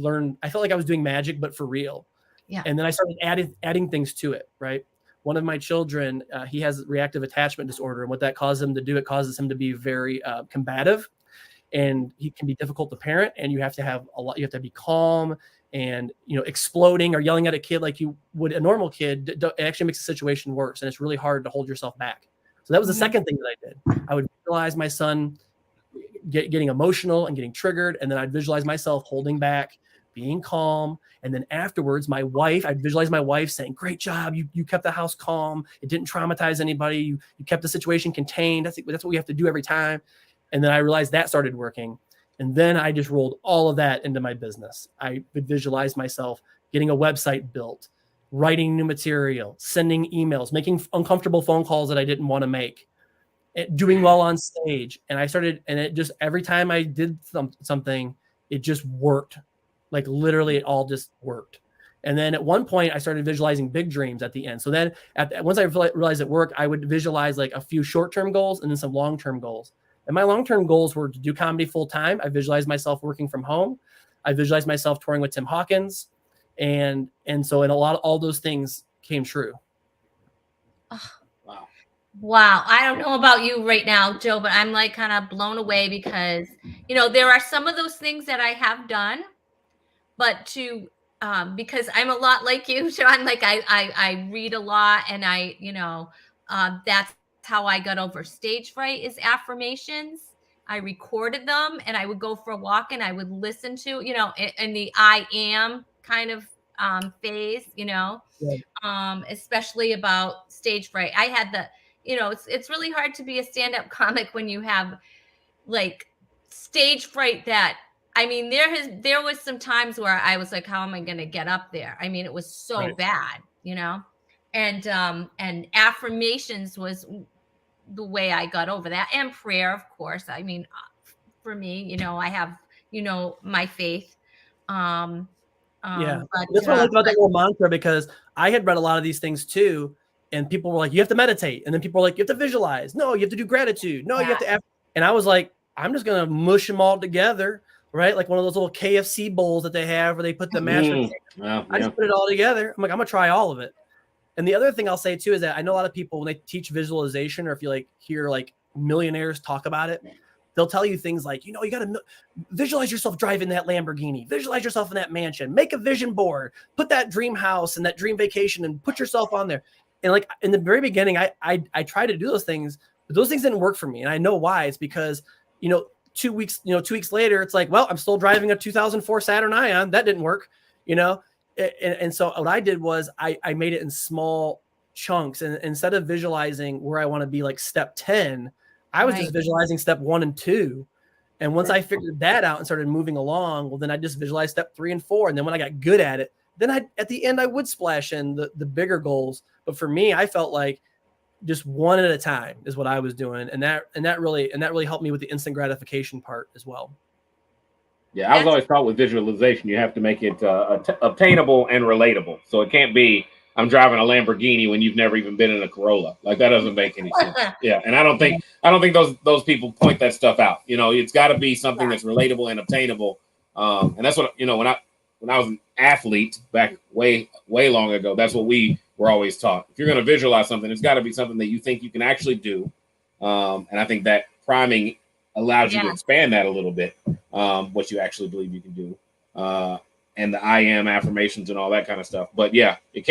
was doing magic, but for real. Yeah. And then I started adding things to it, right? One of my children, he has reactive attachment disorder. And what that causes him to do, it causes him to be very combative, and he can be difficult to parent. And you have to have you have to be calm and, exploding or yelling at a kid like you would a normal kid. It actually makes the situation worse. And it's really hard to hold yourself back. So that was the second thing that I did. I would visualize my son getting emotional and getting triggered. And then I'd visualize myself holding back, being calm. And then afterwards, I'd visualize my wife saying, great job. You kept the house calm. It didn't traumatize anybody. You kept the situation contained. That's what we have to do every time. And then I realized that started working. And then I just rolled all of that into my business. I would visualize myself getting a website built, writing new material, sending emails, making uncomfortable phone calls that I didn't want to make, doing well on stage. And it just, every time I did something, it just worked. Like literally it all just worked. And then at one point I started visualizing big dreams at the end. So then once I realized it worked, I would visualize like a few short-term goals and then some long-term goals. And my long-term goals were to do comedy full time. I visualized myself working from home. I visualized myself touring with Tim Hawkins. And so all those things came true. Oh, wow. I don't know about you right now, Joe, but I'm like kind of blown away because, there are some of those things that I have done, but because I'm a lot like you, Sean, like I read a lot and that's how I got over stage fright is affirmations. I recorded them and I would go for a walk and I would listen to, in the I am kind of phase, Right. Especially about stage fright. I had it's really hard to be a stand-up comic when you have like stage fright that there was some times where I was like, how am I going to get up there? I mean, it was so bad, and affirmations was the way I got over that, and prayer, of course. I mean, for me, I have, my faith. Yeah. But, that's what I like about that little mantra, because I had read a lot of these things too. And people were like, you have to meditate. And then people were like, you have to visualize. No, you have to do gratitude. No, you have to. And I was like, I'm just going to mush them all together, right? Like one of those little KFC bowls that they have where they put the mashed potatoes. I just put it all together. I'm like, I'm going to try all of it. And the other thing I'll say too is that I know a lot of people, when they teach visualization, or if you like hear like millionaires talk about it, they'll tell you things like, you got to visualize yourself driving that Lamborghini, visualize yourself in that mansion, make a vision board, put that dream house and that dream vacation and put yourself on there. And like in the very beginning, I tried to do those things, but those things didn't work for me. And I know why. It's because, 2 weeks later, it's like, well, I'm still driving a 2004 Saturn Ion. That didn't work, And so what I did was I made it in small chunks. And instead of visualizing where I want to be like step 10, I was just visualizing step 1 and 2. And once I figured that out and started moving along, well, then I just visualized step 3 and 4. And then when I got good at it, then at the end, I would splash in the bigger goals. But for me, I felt like just one at a time is what I was doing. And that really helped me with the instant gratification part as well. Yeah, I was always taught with visualization, you have to make it obtainable and relatable. So it can't be I'm driving a Lamborghini when you've never even been in a Corolla. Like that doesn't make any sense. Yeah, and I don't think those people point that stuff out. You know, it's got to be something that's relatable and obtainable. And that's what when I was an athlete back way long ago, that's what we were always taught. If you're going to visualize something, it's got to be something that you think you can actually do. And I think that priming allows you to expand that a little bit, what you actually believe you can do, and the I am affirmations and all that kind of stuff. But yeah, you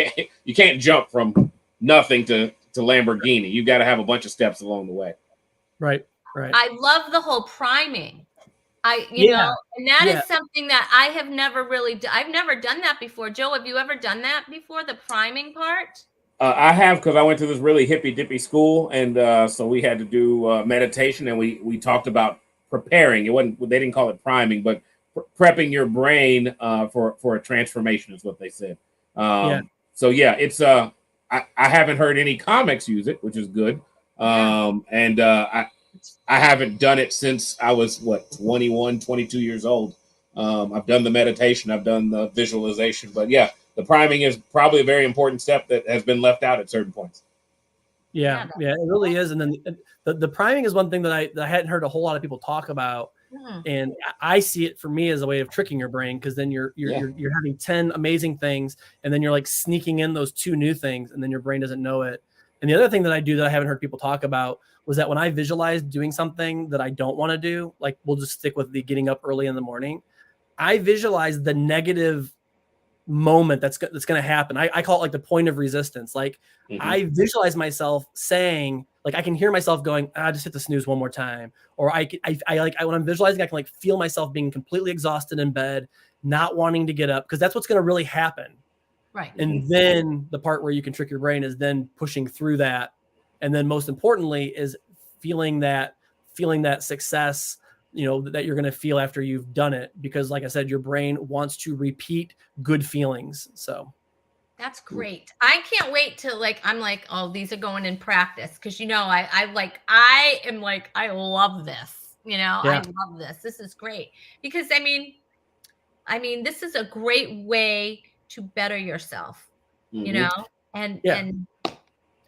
can't jump from nothing to Lamborghini. You got to have a bunch of steps along the way. Right. I love the whole priming. You know, and that is something that I have never really I've never done that before. Joe, have you ever done that before, the priming part? I have, because I went to this really hippy dippy school, and so we had to do meditation, and we talked about preparing. They didn't call it priming, but prepping your brain for a transformation is what they said. So yeah, it's I haven't heard any comics use it, which is good. And I haven't done it since I was 21, 22 years old. I've done the meditation, I've done the visualization, but yeah, the priming is probably a very important step that has been left out at certain points. Yeah, it really is. And then the priming is one thing that I hadn't heard a whole lot of people talk about. And I see it for me as a way of tricking your brain, because then you're having 10 amazing things, and then you're like sneaking in those 2 new things, and then your brain doesn't know it. And the other thing that I do that I haven't heard people talk about was that when I visualize doing something that I don't want to do, like we'll just stick with the getting up early in the morning, I visualize the negative moment that's going to happen. I call it like the point of resistance. Like I visualize myself saying, like I can hear myself going, just hit the snooze one more time. Or I when I'm visualizing, I can like feel myself being completely exhausted in bed, not wanting to get up, because that's what's going to really happen. Right. And then the part where you can trick your brain is then pushing through that. And then most importantly is feeling that success, that you're going to feel after you've done it, because like I said, your brain wants to repeat good feelings. So that's great. I can't wait to I'm like, oh, these are going in practice, because I am like, I love this. I love this. This is great, because I mean, this is a great way to better yourself. And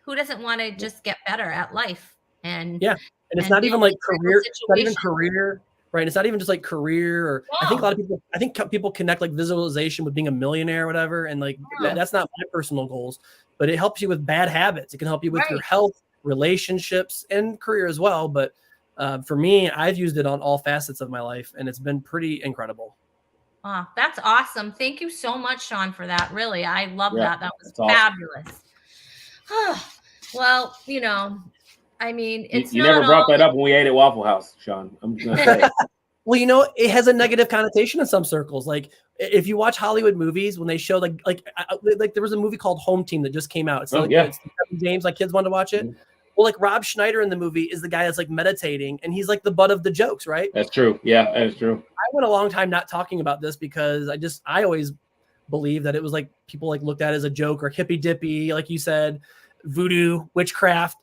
who doesn't want to just get better at life? And it's not even like career, it's not even career, right? It's not even just like career, or I think people connect like visualization with being a millionaire or whatever. And like, that's not my personal goals, but it helps you with bad habits. It can help you with your health, relationships, and career as well. But for me, I've used it on all facets of my life, and it's been pretty incredible. Oh, that's awesome. Thank you so much, Sean, for that. Really, I love that. That was fabulous. Awesome. Well, I mean, it's you never brought that up when we ate at Waffle House, Sean. I'm just gonna say. Well, it has a negative connotation in some circles. Like if you watch Hollywood movies, when they show like there was a movie called Home Team that just came out. It's it's James, like kids wanted to watch it. Well, like Rob Schneider in the movie is the guy that's like meditating, and he's like the butt of the jokes, right? That's true. Yeah, that is true. I went a long time not talking about this because I always believed that it was like people like looked at it as a joke or hippy dippy, like you said, voodoo, witchcraft.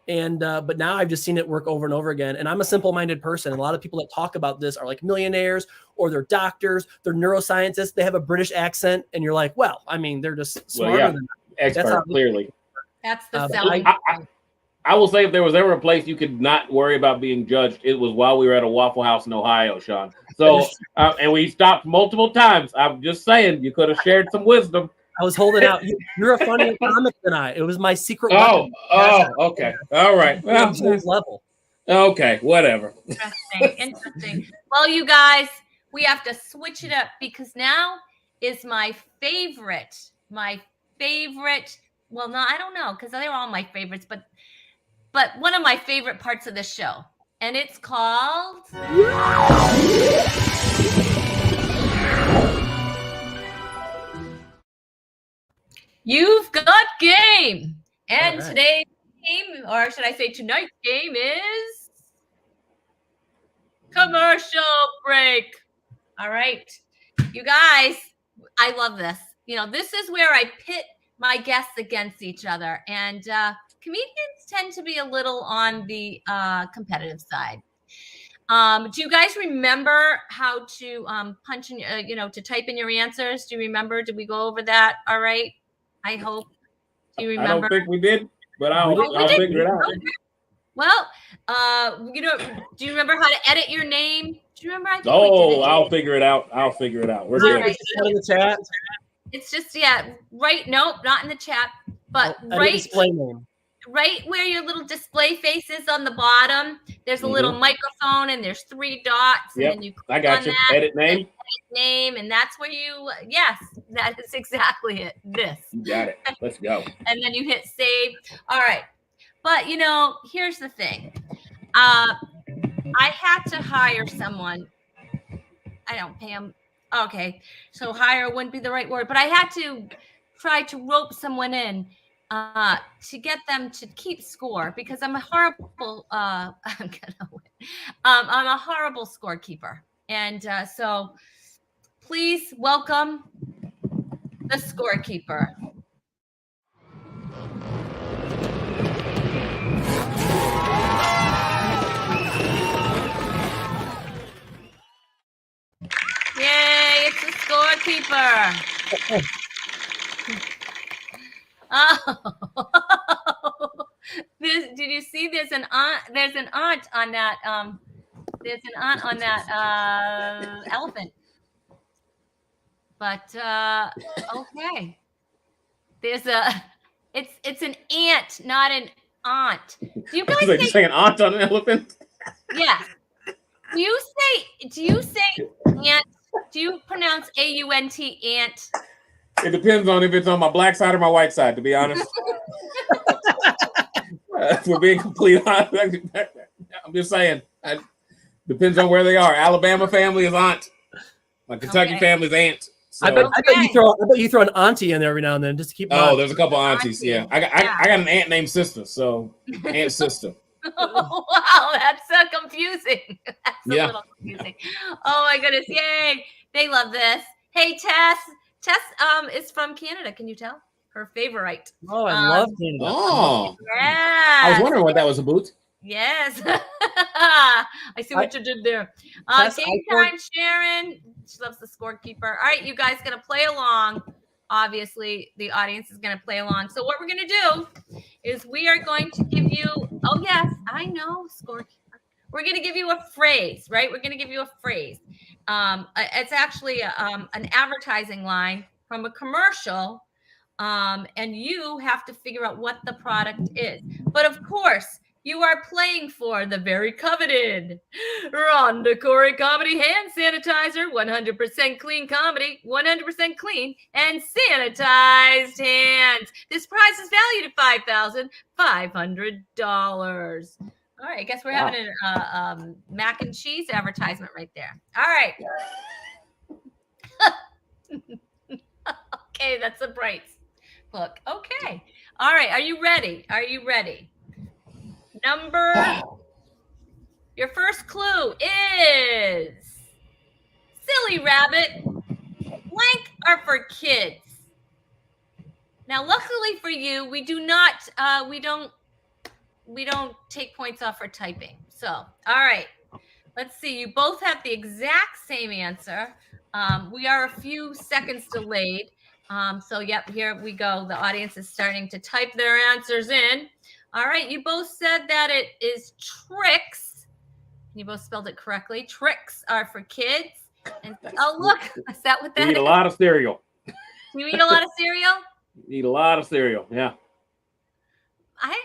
And but now I've just seen it work over and over again. And I'm a simple-minded person. And a lot of people that talk about this are like millionaires, or they're doctors, they're neuroscientists, they have a British accent, and you're like, well, I mean, they're just smarter than expert, clearly. That's the selling. I will say, if there was ever a place you could not worry about being judged, it was while we were at a Waffle House in Ohio, Sean. So, and we stopped multiple times. I'm just saying, you could have shared some wisdom. I was holding out. You're a funnier comic than I. It was my secret weapon. Okay. All right. Well, level. Okay, whatever. Interesting. Well, you guys, we have to switch it up, because now is my favorite. Well, no, I don't know, because they're all my favorites, but one of my favorite parts of the show, and it's called You've Got Game. And today's game, or should I say tonight's game, is commercial break. All right. You guys, I love this. This is where I pit my guests against each other. And comedians tend to be a little on the competitive side. Do you guys remember how to punch in, to type in your answers? Do you remember? Did we go over that? All right. I hope. Do you I remember? don't think we did, but We I'll did. figure it out. Okay. Well, do you remember how to edit your name? Do you remember? I think we did it. I'll figure it out. We're All good. right. In the chat. It's just right. Nope, not in the chat, but Edit display name. right where your little display face is on the bottom. There's a little microphone, and there's 3 dots, and Yep, then you I got you. that, Edit name. and that's where you. Yes, that is exactly it. This. You got it. Let's go. And then you hit save. All right, but here's the thing. I had to hire someone. I don't pay them. Okay, so hire wouldn't be the right word, but I had to try to rope someone in to get them to keep score, because I'm a horrible I'm a horrible scorekeeper. And so please welcome the scorekeeper. Yay, it's the scorekeeper. Oh, did you see? There's an aunt on that. There's an aunt on that elephant. But okay, it's an ant, not an aunt. Do you guys say an aunt on an elephant? Yeah. Do you say ant? Do you pronounce AUNT ant? It depends on if it's on my black side or my white side, to be honest. We're being complete honest. I'm just saying. It depends on where they are. Alabama family is aunt. My Kentucky family is aunt. So. I bet you throw an auntie in there every now and then just to keep. There's a couple aunties. Yeah, I got an aunt named Sister. So aunt sister. Oh, wow, that's confusing. That's a little confusing. Oh my goodness, yay! They love this. Hey, Tess. Tess is from Canada. Can you tell? Her favorite. Oh, I love Canada. Oh, yeah. I was wondering what that was about. Yes. I see what you did there. Game time, Sharon. She loves the scorekeeper. All right, you guys gonna play along. Obviously, the audience is gonna play along. So what we're gonna do is we are going to give you. Oh yes, I know scorekeeper. We're gonna give you a phrase, right? We're gonna give you a phrase. It's actually an advertising line from a commercial. And you have to figure out what the product is. But of course, you are playing for the very coveted Rhonda Corey Comedy Hand Sanitizer, 100% clean comedy, 100% clean and sanitized hands. This prize is valued at $5,500. All right, I guess we're having a mac and cheese advertisement right there. All right. Okay, that's a bright look. Okay. All right, are you ready? Are you ready? Your first clue is silly rabbit. Blank are for kids. Now, luckily for you, we don't take points off for typing. So, all right, let's see. You both have the exact same answer. We are a few seconds delayed. So, yep, here we go. The audience is starting to type their answers in. All right, you both said that it is tricks. You both spelled it correctly. Tricks are for kids. And oh, look, is that what that is? You eat a lot of cereal. You eat a lot of cereal? Eat a lot of cereal, yeah. I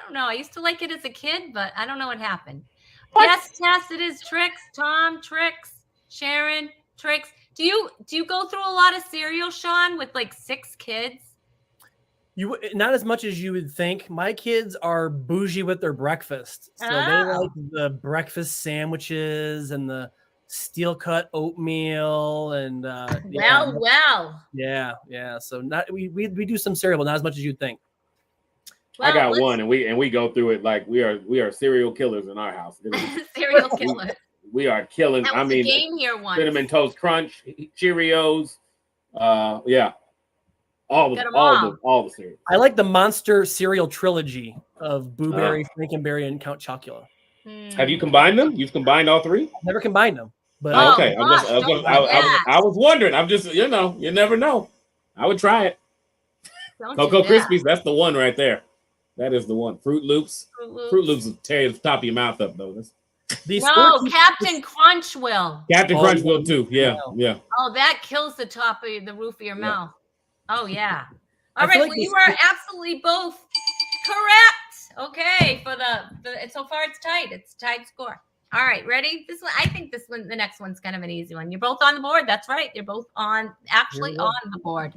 don't know. I used to like it as a kid, but I don't know what happened. What? Yes, Tess, it is tricks. Tom, tricks. Sharon, tricks. Do you go through a lot of cereal, Sean, with like 6 kids? You not as much as you would think. My kids are bougie with their breakfast, so they like the breakfast sandwiches and the steel cut oatmeal and yeah. So we do some cereal, but not as much as you'd think. Well, I got one, and we go through it like we are serial killers in our house. Serial killers. We are killing. That was a game here once. Cinnamon Toast Crunch, Cheerios, yeah. All Got 'em the cereals. I like the Monster cereal trilogy of Boo Oh. Berry, Frankenberry, and Count Chocula. Have you combined them? You've combined all three? I've never combined them, but Oh, Okay. gosh, don't do that. I was wondering. I'm just, you never know. I would try it. Don't Cocoa do that. Krispies, that's the one right there. That is the one. Fruit Loops. Fruit Loops will tear the top of your mouth up, though. No, Captain Crunch will. Captain Crunch will too. Yeah. Oh, that kills the top of the roof of your mouth. Oh, yeah. I All feel right. like Well, you are absolutely both correct. Okay. For the so far it's tied. It's a tied score. All right. Ready? This one, I think the next one's kind of an easy one. You're both on the board. That's right. You're both actually on the board.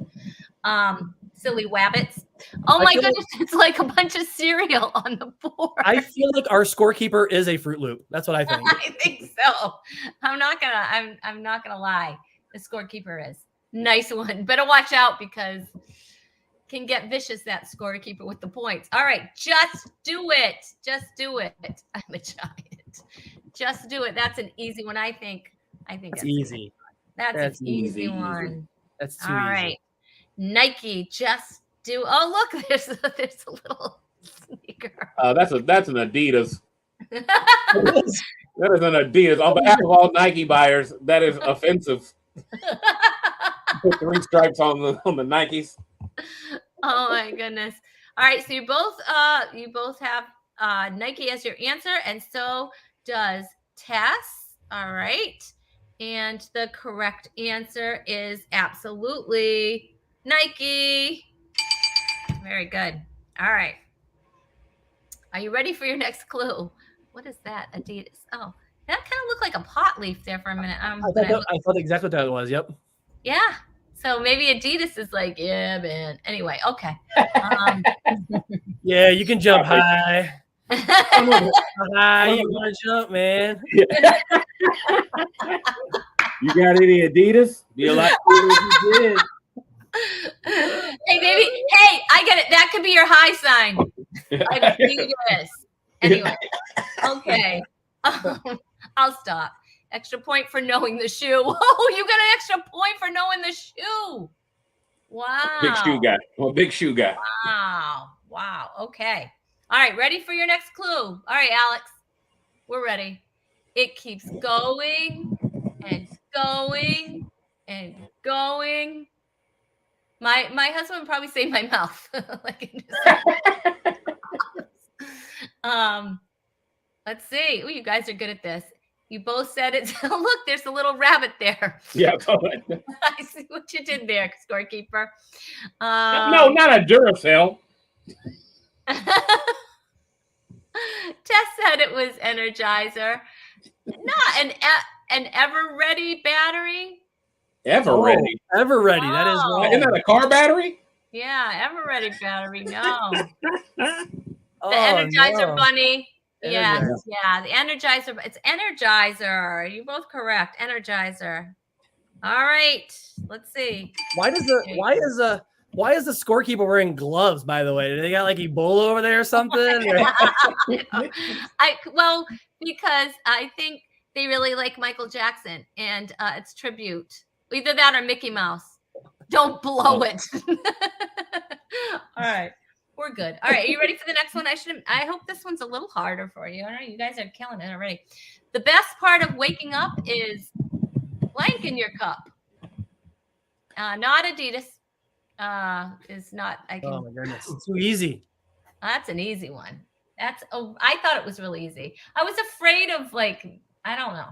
Silly wabbits. Oh my goodness, it's like a bunch of cereal on the board. I feel like our scorekeeper is a Fruit Loop. That's what I think. I think so. I'm not gonna lie. The scorekeeper is nice one. Better watch out because can get vicious that scorekeeper with the points. All right, just do it. Just do it. I'm a giant. Just do it. That's an easy one. I think that's easy. That's an easy one. That's too all easy. Right. Nike, just do. Oh, look, there's a little sneaker. That's an Adidas. That is an Adidas. On behalf of all Nike buyers, that is offensive. Put 3 stripes on the Nikes. Oh my goodness. All right, so you both have Nike as your answer, and so does Tess. All right. And the correct answer is absolutely Nike. Very good. All right. Are you ready for your next clue? What is that? Adidas. Oh, that kind of looked like a pot leaf there for a minute. I thought exactly what that was. Yep. Yeah. So maybe Adidas is like, yeah, man. Anyway, okay. Yeah, you can jump high. High, you want to jump, man? You got any Adidas? Be a lot cooler if you did. Hey, baby. Hey, I get it. That could be your high sign. Adidas. Anyway, okay. I'll stop. Extra point for knowing the shoe. Oh, you got an extra point for knowing the shoe. Wow. Big shoe guy. Well, big shoe guy. Wow. Okay. All right. Ready for your next clue? All right, Alex. We're ready. It keeps going and going and going. My husband would probably say my mouth. Let's see. Oh, you guys are good at this. You both said it. Look, there's a little rabbit there. Yeah, go ahead. I see what you did there, scorekeeper. No, not a Duracell. Tess said it was Energizer. Not an Ever Ready battery. Ever Ready. Ever Ready. That is wrong. Isn't that a car battery? Yeah, Ever Ready battery. No. The Oh, Energizer no. Bunny. Yes, Energizer. yeah, the Energizer. It's Energizer. You're both correct. Energizer. All right. Let's see. Why is the scorekeeper wearing gloves? By the way, do they got like Ebola over there or something? Because I think they really like Michael Jackson, and it's tribute. Either that or Mickey Mouse. Don't blow it. All right. We're good. All right. Are you ready for the next one? I hope this one's a little harder for you. All right. You guys are killing it already. The best part of waking up is blank in your cup. Not Adidas. Is not. Oh my goodness. It's too easy. That's an easy one. I thought it was really easy. I was afraid of I don't know.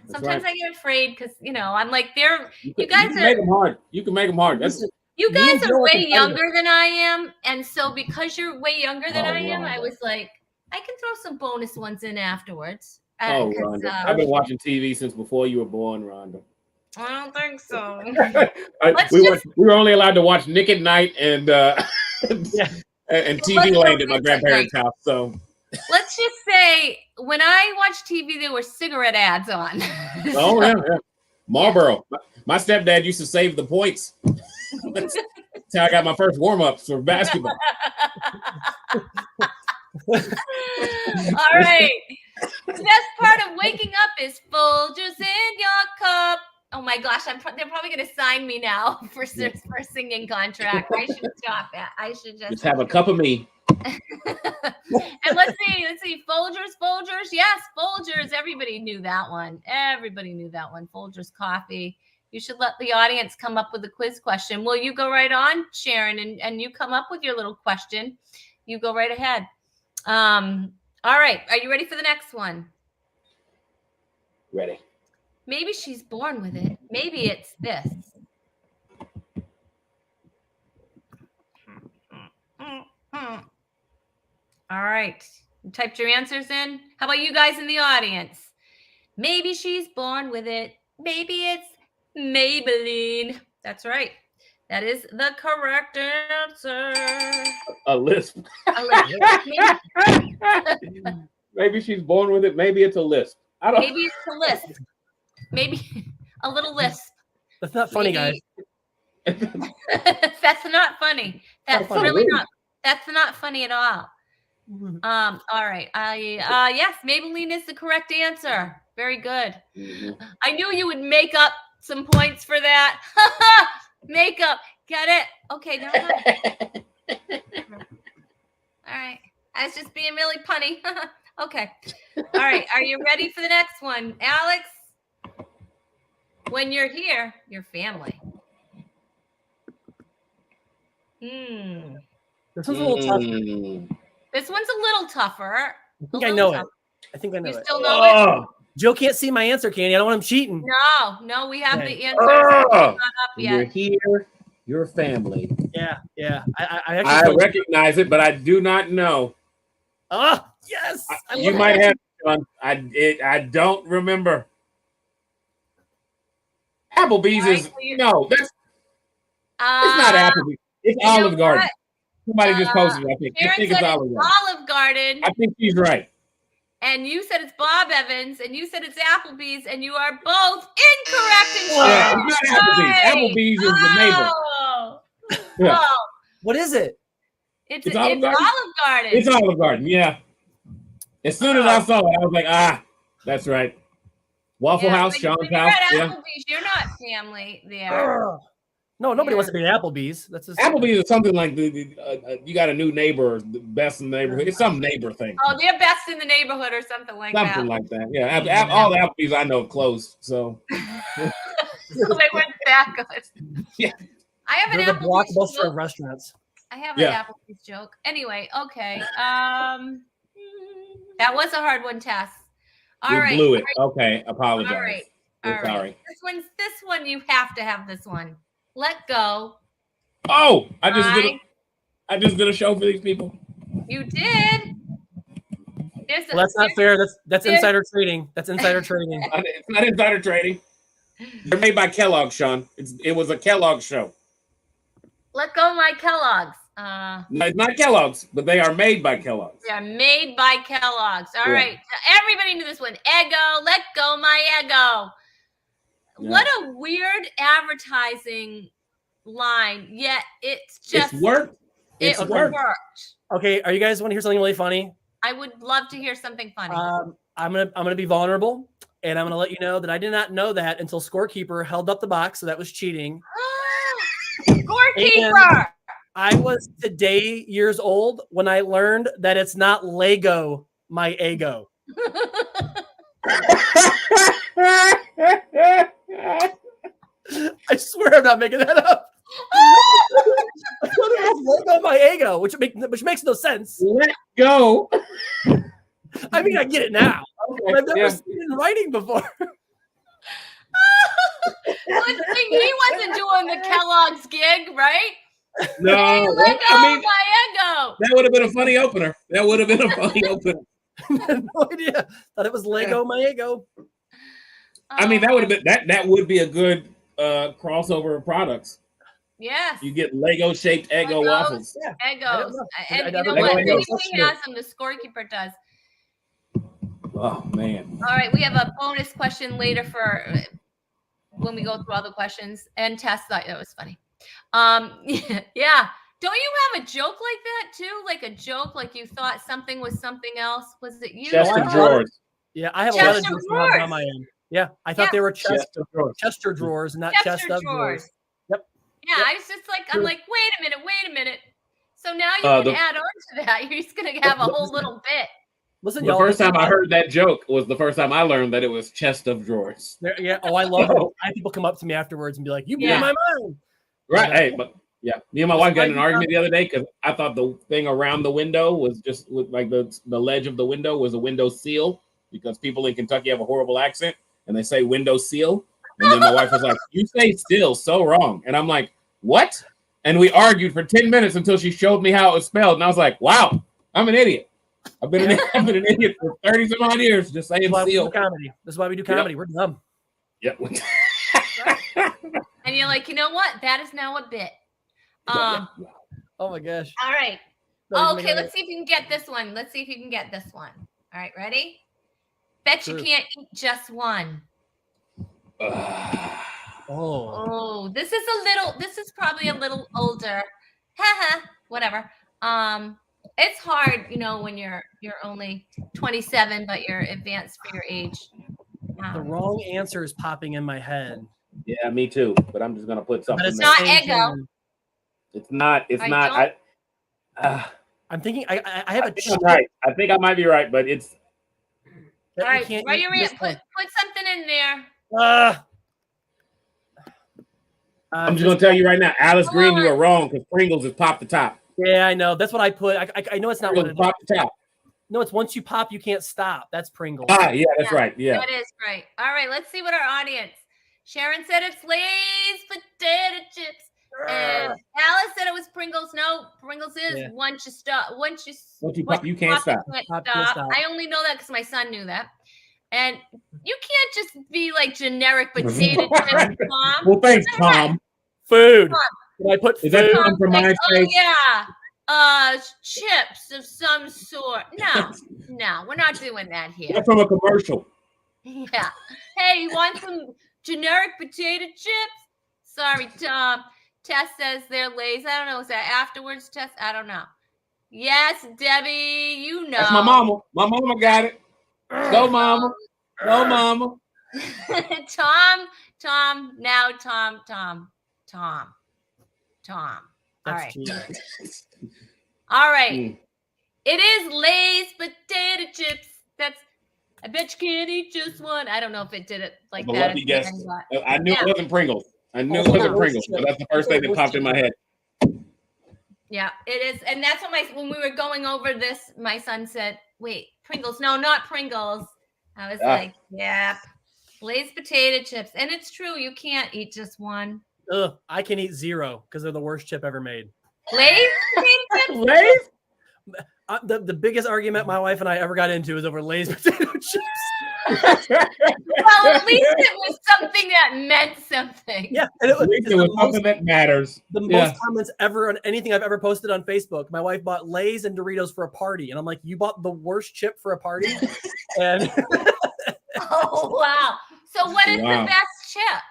Sometimes I get afraid because I'm like you guys can make them hard. You can make them hard. You guys are way younger than I am, and so because you're way younger than I am, I was like, I can throw some bonus ones in afterwards. Rhonda, I've been watching TV since before you were born, Rhonda. I don't think so. We were only allowed to watch Nick at Night and TV Land at my grandparents' house. So let's just say when I watched TV, there were cigarette ads on. Oh yeah. Marlboro. My stepdad used to save the points. That's how I got my first warm-ups for basketball. All right. The best part of waking up is Folgers in your cup. Oh my gosh, they're probably going to sign me now for a singing contract. I should stop it. I should Just have a cup of me. And let's see. Folgers. Yes, Folgers. Everybody knew that one. Folgers coffee. You should let the audience come up with a quiz question. Will you go right on, Sharon, and you come up with your little question? You go right ahead. All right. Are you ready for the next one? Ready. Maybe she's born with it. Maybe it's this. All right. You typed your answers in. How about you guys in the audience? Maybe she's born with it. Maybe it's Maybelline. That's right. That is the correct answer. A lisp. A lisp. Maybe she's born with it. Maybe it's a lisp. I don't. Maybe it's a lisp. Maybe a little lisp. That's not funny, guys. That's not funny. That's really not. That's not funny at all. All right. Yes, Maybelline is the correct answer. Very good. I knew you would make up some points for that. Makeup. Get it? Okay, never mind. All right. I was just being really punny. Okay. All right. Are you ready for the next one? Alex? When you're here, your family. This one's a little tough. This one's a little tougher. I think I know it. I think I know you it. Still know it? Joe can't see my answer, Candy. I don't want him cheating. No, we have the answer. Not up yet. You're here, your family. Yeah. I recognize it, but I do not know. Oh, yes. You might have. I don't remember. Applebee's is no. That's it's not Applebee's. It's Olive Garden. Somebody just posted it. I think it's Olive Garden. I think she's right. And you said it's Bob Evans, and you said it's Applebee's, and you are both incorrect. Yeah, it's not Applebee's. Applebee's is the neighbor. Yeah. What is it? It's Olive Garden. It's Olive Garden. Yeah. As soon as I saw it, I was like, that's right. Waffle House, Sean's house. Applebee's, you're not family there. No, nobody wants to be at Applebee's. That's just Applebee's is something like you got a new neighbor, the best in the neighborhood. It's some neighbor thing. Oh, they're best in the neighborhood or something like that. Something like that. Yeah. All the Applebee's I know closed. So. So they weren't that good. Yeah. I have an Applebee's blockbuster of restaurants. I have an Applebee's joke. Anyway, okay. That was a hard one, Tess. All right. Blew it. Okay. Apologize. All right. Sorry. This one you have to have this one. Let go. Oh, I just did a show for these people. You did. Well, that's not fair. That's insider trading. That's insider trading. It's not insider trading. They're made by Kellogg's, Sean. It was a Kellogg show. Let go my Kellogg's. No, it's not Kellogg's, but they are made by Kellogg's. They are made by Kellogg's. All right. So everybody knew this one. Eggo, let go my Eggo. Yeah. What a weird advertising line. Yet it's just worked. It worked. Okay, are you guys want to hear something really funny? I would love to hear something funny. I'm gonna be vulnerable, and I'm gonna let you know that I did not know that until Scorekeeper held up the box, so that was cheating. Scorekeeper. And I was today years old when I learned that it's not Lego my ego. I swear I'm not making that up. Lego my ego, which makes no sense. Let go. I mean, I get it now. Okay, I've never seen it in writing before. He wasn't doing the Kellogg's gig, right? No, hey, let go my ego. That would have been a funny opener. No idea. Thought it was Lego my ego. I mean, that would have been that would be a good crossover of products. Yes. You get Lego shaped Eggo waffles. Yeah. Eggos. And you know what? Maybe he has them. The Scorekeeper does. Oh man. All right, we have a bonus question later for when we go through all the questions. And Tess thought it was funny. Yeah. Don't you have a joke like that too? Like a joke, like you thought something was something else? Was it you? Chest of drawers. Yeah, I have a lot of jokes on my end. Yeah, I thought Yeah. they were Chest of drawers. Chester drawers and not Chester chest of drawers. Yep. Yeah, Yep. I was just like, I'm True. like, wait a minute. So now you Uh, can the- add on to that. You're just gonna have a whole little bit. Listen, The y'all. first time I heard that joke was the first time I learned that it was chest of drawers. Yeah. Oh, I love it. I have people come up to me afterwards and be like, "You blew Yeah. my mind." Right. Yeah. Hey, but yeah, me and my wife got in an argument the other day because I thought the thing around the window was just with like the ledge of the window was a window seal because people in Kentucky have a horrible accent and they say window seal. And then my wife was like, "You say still so wrong." And I'm like, "What?" And we argued for 10 minutes until she showed me how it was spelled. And I was like, "Wow, I'm an idiot. I've been an idiot for 30 some odd years just saying This is why we seal." do comedy. This is why we do comedy. We're dumb. Yep. And you're like, you know what? That is now a bit. Oh my gosh. All right. Not even Okay, making let's see if you can get this one. All right, ready? Bet you can't eat just one. Oh, this is probably a little older. Haha, whatever. It's hard, when you're only 27, but you're advanced for your age. The wrong answer is popping in my head. Yeah, me too. But I'm just gonna put something. But it's there. not same Eggo. thing. It's not. It's I not. I'm thinking I have a think I'm right. I think I might be right, but it's. All right, write your put something in there. I'm just gonna tell you right now, Alice Green, you are wrong because Pringles is pop the top. Yeah, I know. That's what I put. I know it's not what Pringles it is. pop the top. No, it's once you pop, you can't stop. That's Pringles. Yeah, that's right. Yeah. That is right. All right, let's see what our audience. Sharon said it's Lay's potato chips. And Alice said it was Pringles. No, Pringles is once you stop. Once you pop, you can't stop. I only know that because my son knew that. And you can't just be like generic potato chips, Mom. Well, thanks, Tom. Food. Did I put food? Is that Tom from Like, MySpace? Chips of some sort. No, we're not doing that here. That's from a commercial. Yeah. Hey, you want some generic potato chips? Sorry, Tom. Tess says they're Lay's. I don't know. Is that afterwards, Tess? I don't know. Yes, Debbie, you know. That's my mama. My mama got it. Go, mama. Go, mama. Tom. All right. All right. It is Lay's potato chips. I bet you can't eat just one. I don't know if it did it like that. Lucky guess. I knew it wasn't Pringles. But that's the first thing that popped in my head. Yeah, it is. And that's what when we were going over this, my son said, wait, Pringles. No, not Pringles. I was like, yeah, Lay's potato chips. And it's true. You can't eat just one. Ugh, I can eat zero because they're the worst chip ever made. Lay's potato chips? Lay's? The biggest argument my wife and I ever got into is over Lay's potato chips. Well, at least it was something that meant something. Yeah, and it was something that matters. The most comments ever on anything I've ever posted on Facebook. My wife bought Lay's and Doritos for a party, and I'm like, "You bought the worst chip for a party?" And oh wow! So what is the best chip?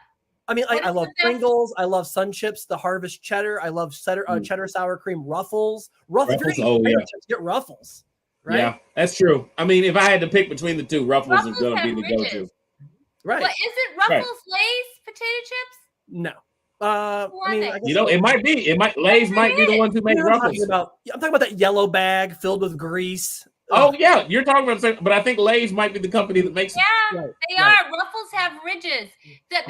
I mean, I love Pringles. I love Sun Chips, the Harvest Cheddar. I love cheddar sour cream Ruffles. Ruffles. Chips, get Ruffles. Right? Yeah, that's true. I mean, if I had to pick between the two, Ruffles is going to be the go-to. Right. But is it Ruffles Lay's potato chips? No. I mean, I guess it might be. Lay's might be the ones who make Ruffles. I'm talking about that yellow bag filled with grease. Oh yeah, you're talking about, but I think Lay's might be the company that makes. Yeah, they are. Ruffles have ridges. That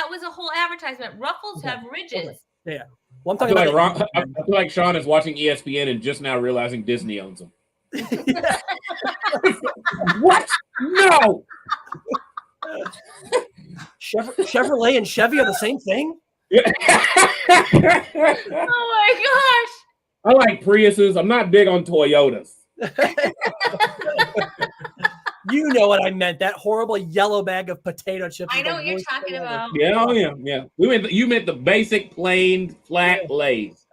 was a whole advertisement. Ruffles have ridges. Okay. Yeah. Well, I'm talking about. I feel like Sean is watching ESPN and just now realizing Disney owns them. What? No. Chevrolet and Chevy are the same thing. Oh my gosh! I like Priuses. I'm not big on Toyotas. You know what I meant? That horrible yellow bag of potato chips. I know what you're talking about. Yeah. You meant the basic, plain, flat Lay's.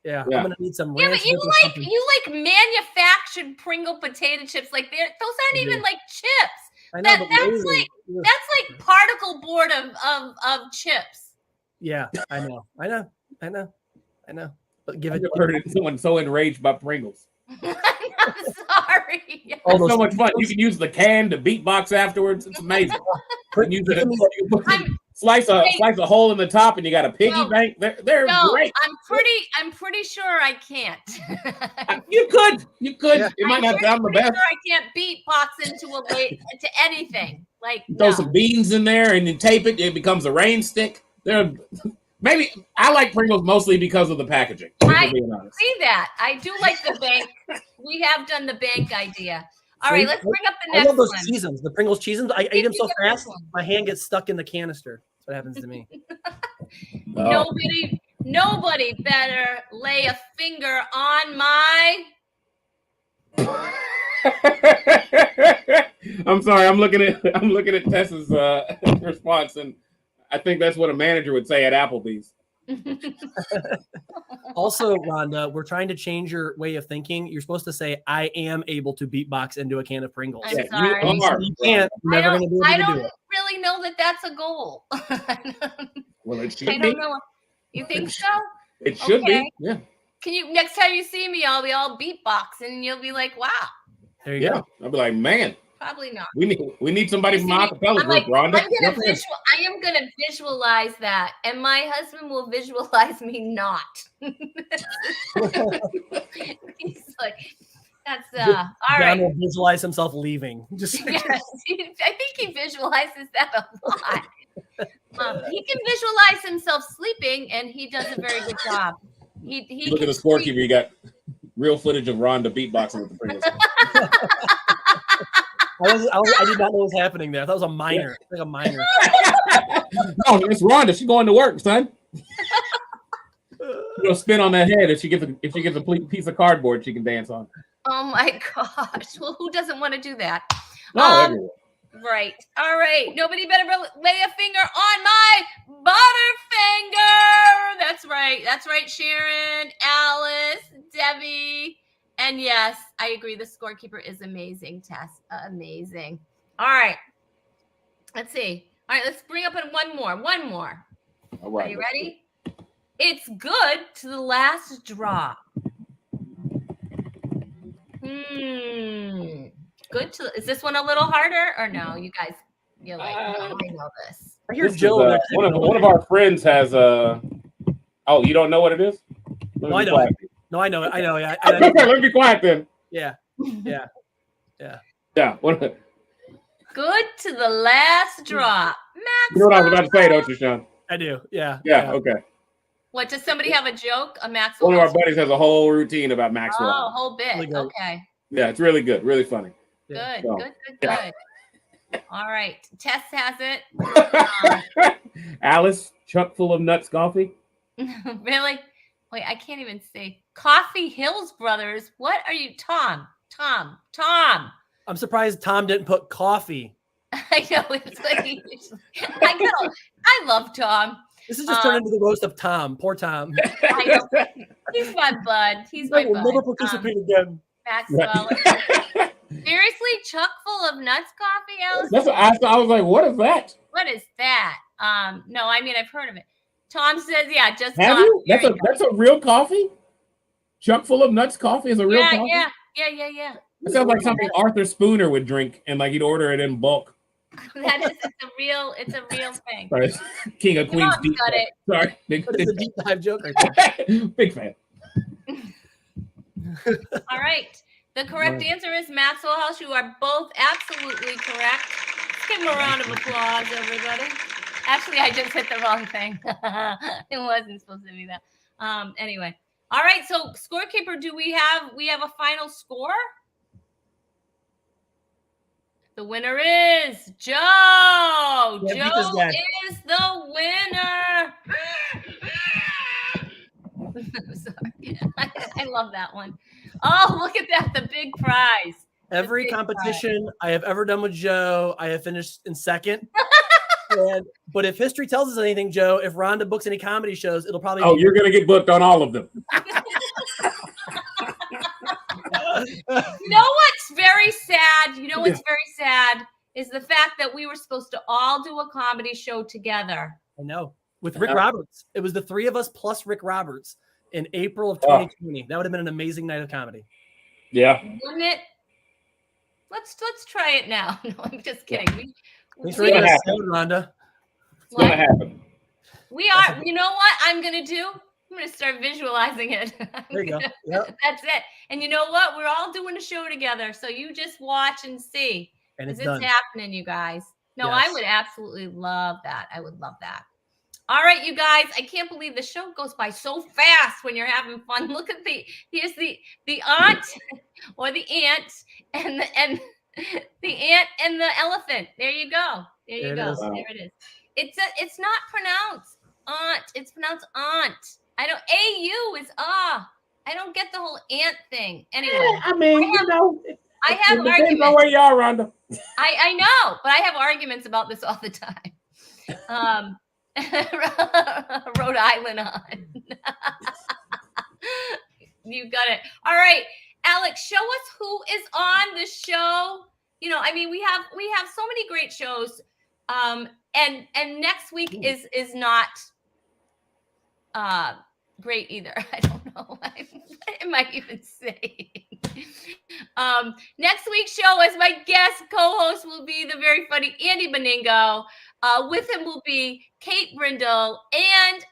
Yeah. I'm gonna need some. Yeah, but you like manufactured Pringle potato chips. Like those aren't even like chips. I know, that's like particle board of chips. Yeah, I know. But give it. I've heard someone so enraged by Pringles. I'm sorry. All It's those so much fun. You can use the can to beatbox afterwards. It's amazing. Put- You put can them- slice a hole in the top, and you got a piggy No. bank. They're No, great. I'm pretty sure I can't. You could. Yeah. It might not I'm sound the pretty best. sure I can't beatbox into anything. Like Throw no. some beans in there, and you tape it. It becomes a rain stick. Maybe I like Pringles mostly because of the packaging. If we're being honest. See that? I do like the bank. We have done the bank idea. All right, let's bring up the I next love those one. cheesums, the Pringles cheesums. I ate them so you get this fast, one. my hand gets stuck in the canister. That's what happens to me. Oh. Nobody better lay a finger on my. I'm sorry. I'm looking at Tessa's response, and I think that's what a manager would say at Applebee's. Also, Rhonda, we're trying to change your way of thinking. You're supposed to say, "I am able to beatbox into a can of Pringles." I'm Yeah, sorry. you are. You can't. You're I never going to be I able to don't do it. really know that that's a goal. Well, it I should don't be. know. You think so? It should Okay. be. Yeah. Can you next time you see me, I'll be all beatboxing, and you'll be like, "Wow." There you Yeah. go. I'll be like, man, Probably not. we need somebody from See, acapella I'm group, like, Rhonda. I am gonna visualize that, and my husband will visualize me not. He's like, "That's all John right." will visualize himself leaving. Just Yes, I think he visualizes that a lot. He can visualize himself sleeping, and he does a very good job. He You look at can the sleep. scorekeeper. You got real footage of Rhonda beatboxing with the Pringles. I did not know what was happening there. I thought it was a minor. It's like a minor. No, it's Rhonda. She's going to work, son. You'll spin on that head if she gets a piece of cardboard she can dance on. Oh my gosh! Well, who doesn't want to do that? No, everywhere. Right. All right. Nobody better lay a finger on my butterfinger. That's right. That's right. Sharon, Alice, Debbie. And yes, I agree. The scorekeeper is amazing, Tess. Amazing. All right. Let's see. All right. Let's bring up one more. One more. All right. Are you ready? It's good to the last drop. Good to. Is this one a little harder or no? You guys, you're like, no, I know this. I hear This Joe. is, one of our friends has a. Oh, you don't know what it is? Let No, me I be know quiet. it. No, I know it. I know. Yeah. Okay, let me be quiet then. Yeah. Yeah. Yeah. Good to the last drop. Max. You know what I was about to say, don't you, Sean? I do. Yeah. Yeah. Okay. What, does somebody have a joke? A Maxwell? One of our buddies has a whole routine about Maxwell. Oh, a whole bit. Really good. Okay. Yeah, it's really good, really funny. Yeah. Good, So, good. yeah. All right. Tess has it. Alice, chuck full of nuts coffee. Really? Wait, I can't even say. Coffee Hills Brothers. What are you, Tom? I'm surprised Tom didn't put coffee. I know. It's like, I love Tom. This is just turned into the roast of Tom. Poor Tom. I know. He's my bud. He's my We'll bud. never participate again. Maxwell. Seriously, chuck full of nuts coffee, Alice? That's what I was like, what is that? What is that? No, I mean I've heard of it. Tom says, yeah, just Have Tom. you? Here That's a real coffee? Chuck full of nuts coffee is a real coffee? Yeah. It sounds like something Arthur Spooner would drink, and like he'd order it in bulk. That is, it's a real thing. Sorry, King of Your Queens mom's deep. got it. Sorry, big, What is a deep dive joke right there? big fan. All right. The correct answer is Maxwell House. You are both absolutely correct. Let's give them a round of applause, everybody. Actually, I just hit the wrong thing. It wasn't supposed to be that. Anyway. All right. So, scorekeeper, we have a final score? The winner is Joe. Yeah, beat this Joe guy. is the winner. I'm sorry. I love that one. Oh, look at that. The big prize. Every big competition I have ever done with Joe, I have finished in second. But if history tells us anything, Joe, if Rhonda books any comedy shows, it'll probably Oh, be you're gonna get booked on all of them. You know what's very sad? Is the fact that we were supposed to all do a comedy show together. I know. With Rick Roberts. It was the three of us plus Rick Roberts in April of 2020. That would have been an amazing night of comedy. Yeah. Wouldn't it? Let's try it now. No, I'm just kidding. Thanks for making us sound, Rhonda. It's going to happen. We are. You know what I'm going to do? I'm going to start visualizing it. There you go. Yep. That's it. And you know what? We're all doing a show together. So you just watch and see. And it's happening, you guys. No, Yes. I would absolutely love that. I would love that. All right, you guys. I can't believe the show goes by so fast when you're having fun. Look at here's the aunt or the ant and the ant and the elephant. There you go. There you go. Wow. There it is. It's not pronounced aunt. It's pronounced aunt. I don't. AU is ah. I don't get the whole ant thing. Anyway, I mean, I have it depends arguments. on where you are, Rhonda. I know, but I have arguments about this all the time. Rhode Island on. You got it. All right, Alex, show us who is on the show. You know, I mean, we have so many great shows. And next week is not great either. I don't know. What am I even saying? Next week's show, as my guest co-host, will be the very funny Andy Beningo. With him will be Kate Brindle, and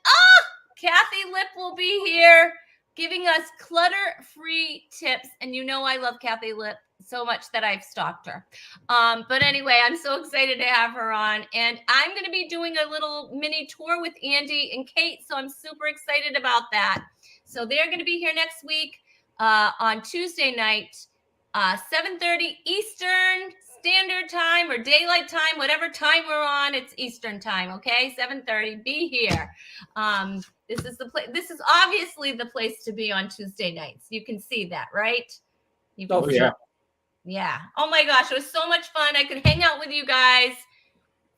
Kathy Lip will be here giving us clutter-free tips. And you know I love Kathy Lip so much that I've stalked her. But anyway, I'm so excited to have her on. And I'm going to be doing a little mini tour with Andy and Kate. So I'm super excited about that. So they're going to be here next week on Tuesday night, 7:30 Eastern Standard Time or Daylight Time, whatever time we're on, it's Eastern Time. Okay, 7:30. Be here. This is the place. This is obviously the place to be on Tuesday nights. You can see that, right? You can see yeah. Yeah. Oh my gosh, it was so much fun. I could hang out with you guys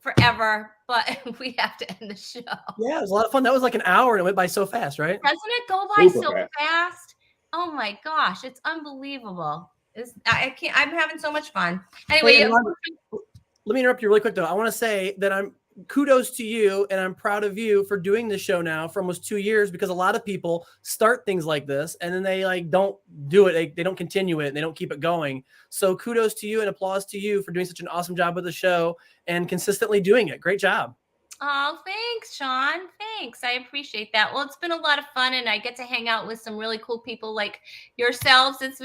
forever, but we have to end the show. Yeah, it was a lot of fun. That was like an hour and it went by so fast, right? Doesn't it go by Super so fast? Oh my gosh, it's unbelievable. I can't. I'm having so much fun. Anyway, Wait, let me interrupt you really quick though. I want to say that kudos to you, and I'm proud of you for doing this show now for almost 2 years, because a lot of people start things like this and then they like don't do it. They don't continue it and they don't keep it going. So kudos to you and applause to you for doing such an awesome job with the show and consistently doing it. Great job. Oh, thanks, Sean. Thanks. I appreciate that. Well, it's been a lot of fun and I get to hang out with some really cool people like yourselves. It's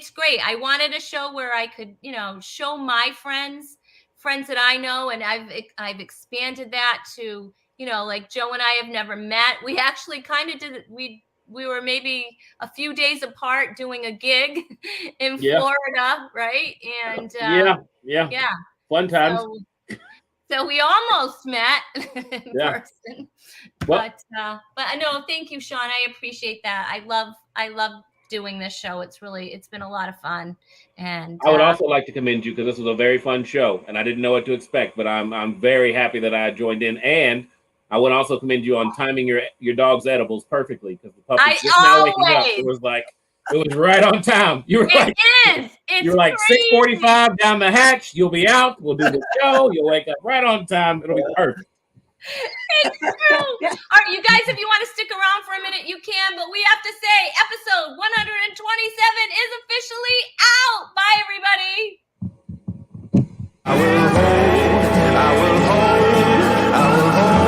great. I wanted a show where I could, show my friends that I know, and I've expanded that to, like Joe and I have never met. We actually kind of did. We were maybe a few days apart doing a gig in Florida, right? And yeah, fun times. So we almost met in person. Well, but no, thank you, Sean. I appreciate that. I love doing this show. It's been a lot of fun. And I would also like to commend you because this was a very fun show and I didn't know what to expect, but I'm very happy that I joined in. And I would also commend you on timing your dog's edibles perfectly, because the puppy just now waking up. It was right on time. You were you're like 6:45 down the hatch. You'll be out. We'll do the show. You'll wake up right on time. It'll be perfect. It's true. All right, you guys, if you want to stick around for a minute, you can. But we have to say, episode 127 is officially out. Bye, everybody. I will hold, I will hold, I will hold.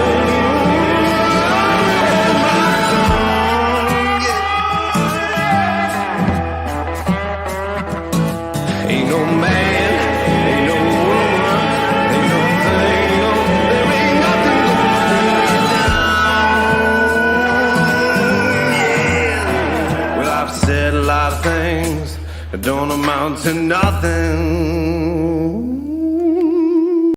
Ain't no man, ain't no woman, ain't no thing, there ain't nothing going down. Yeah. Well, I've said a lot of things that don't amount to nothing.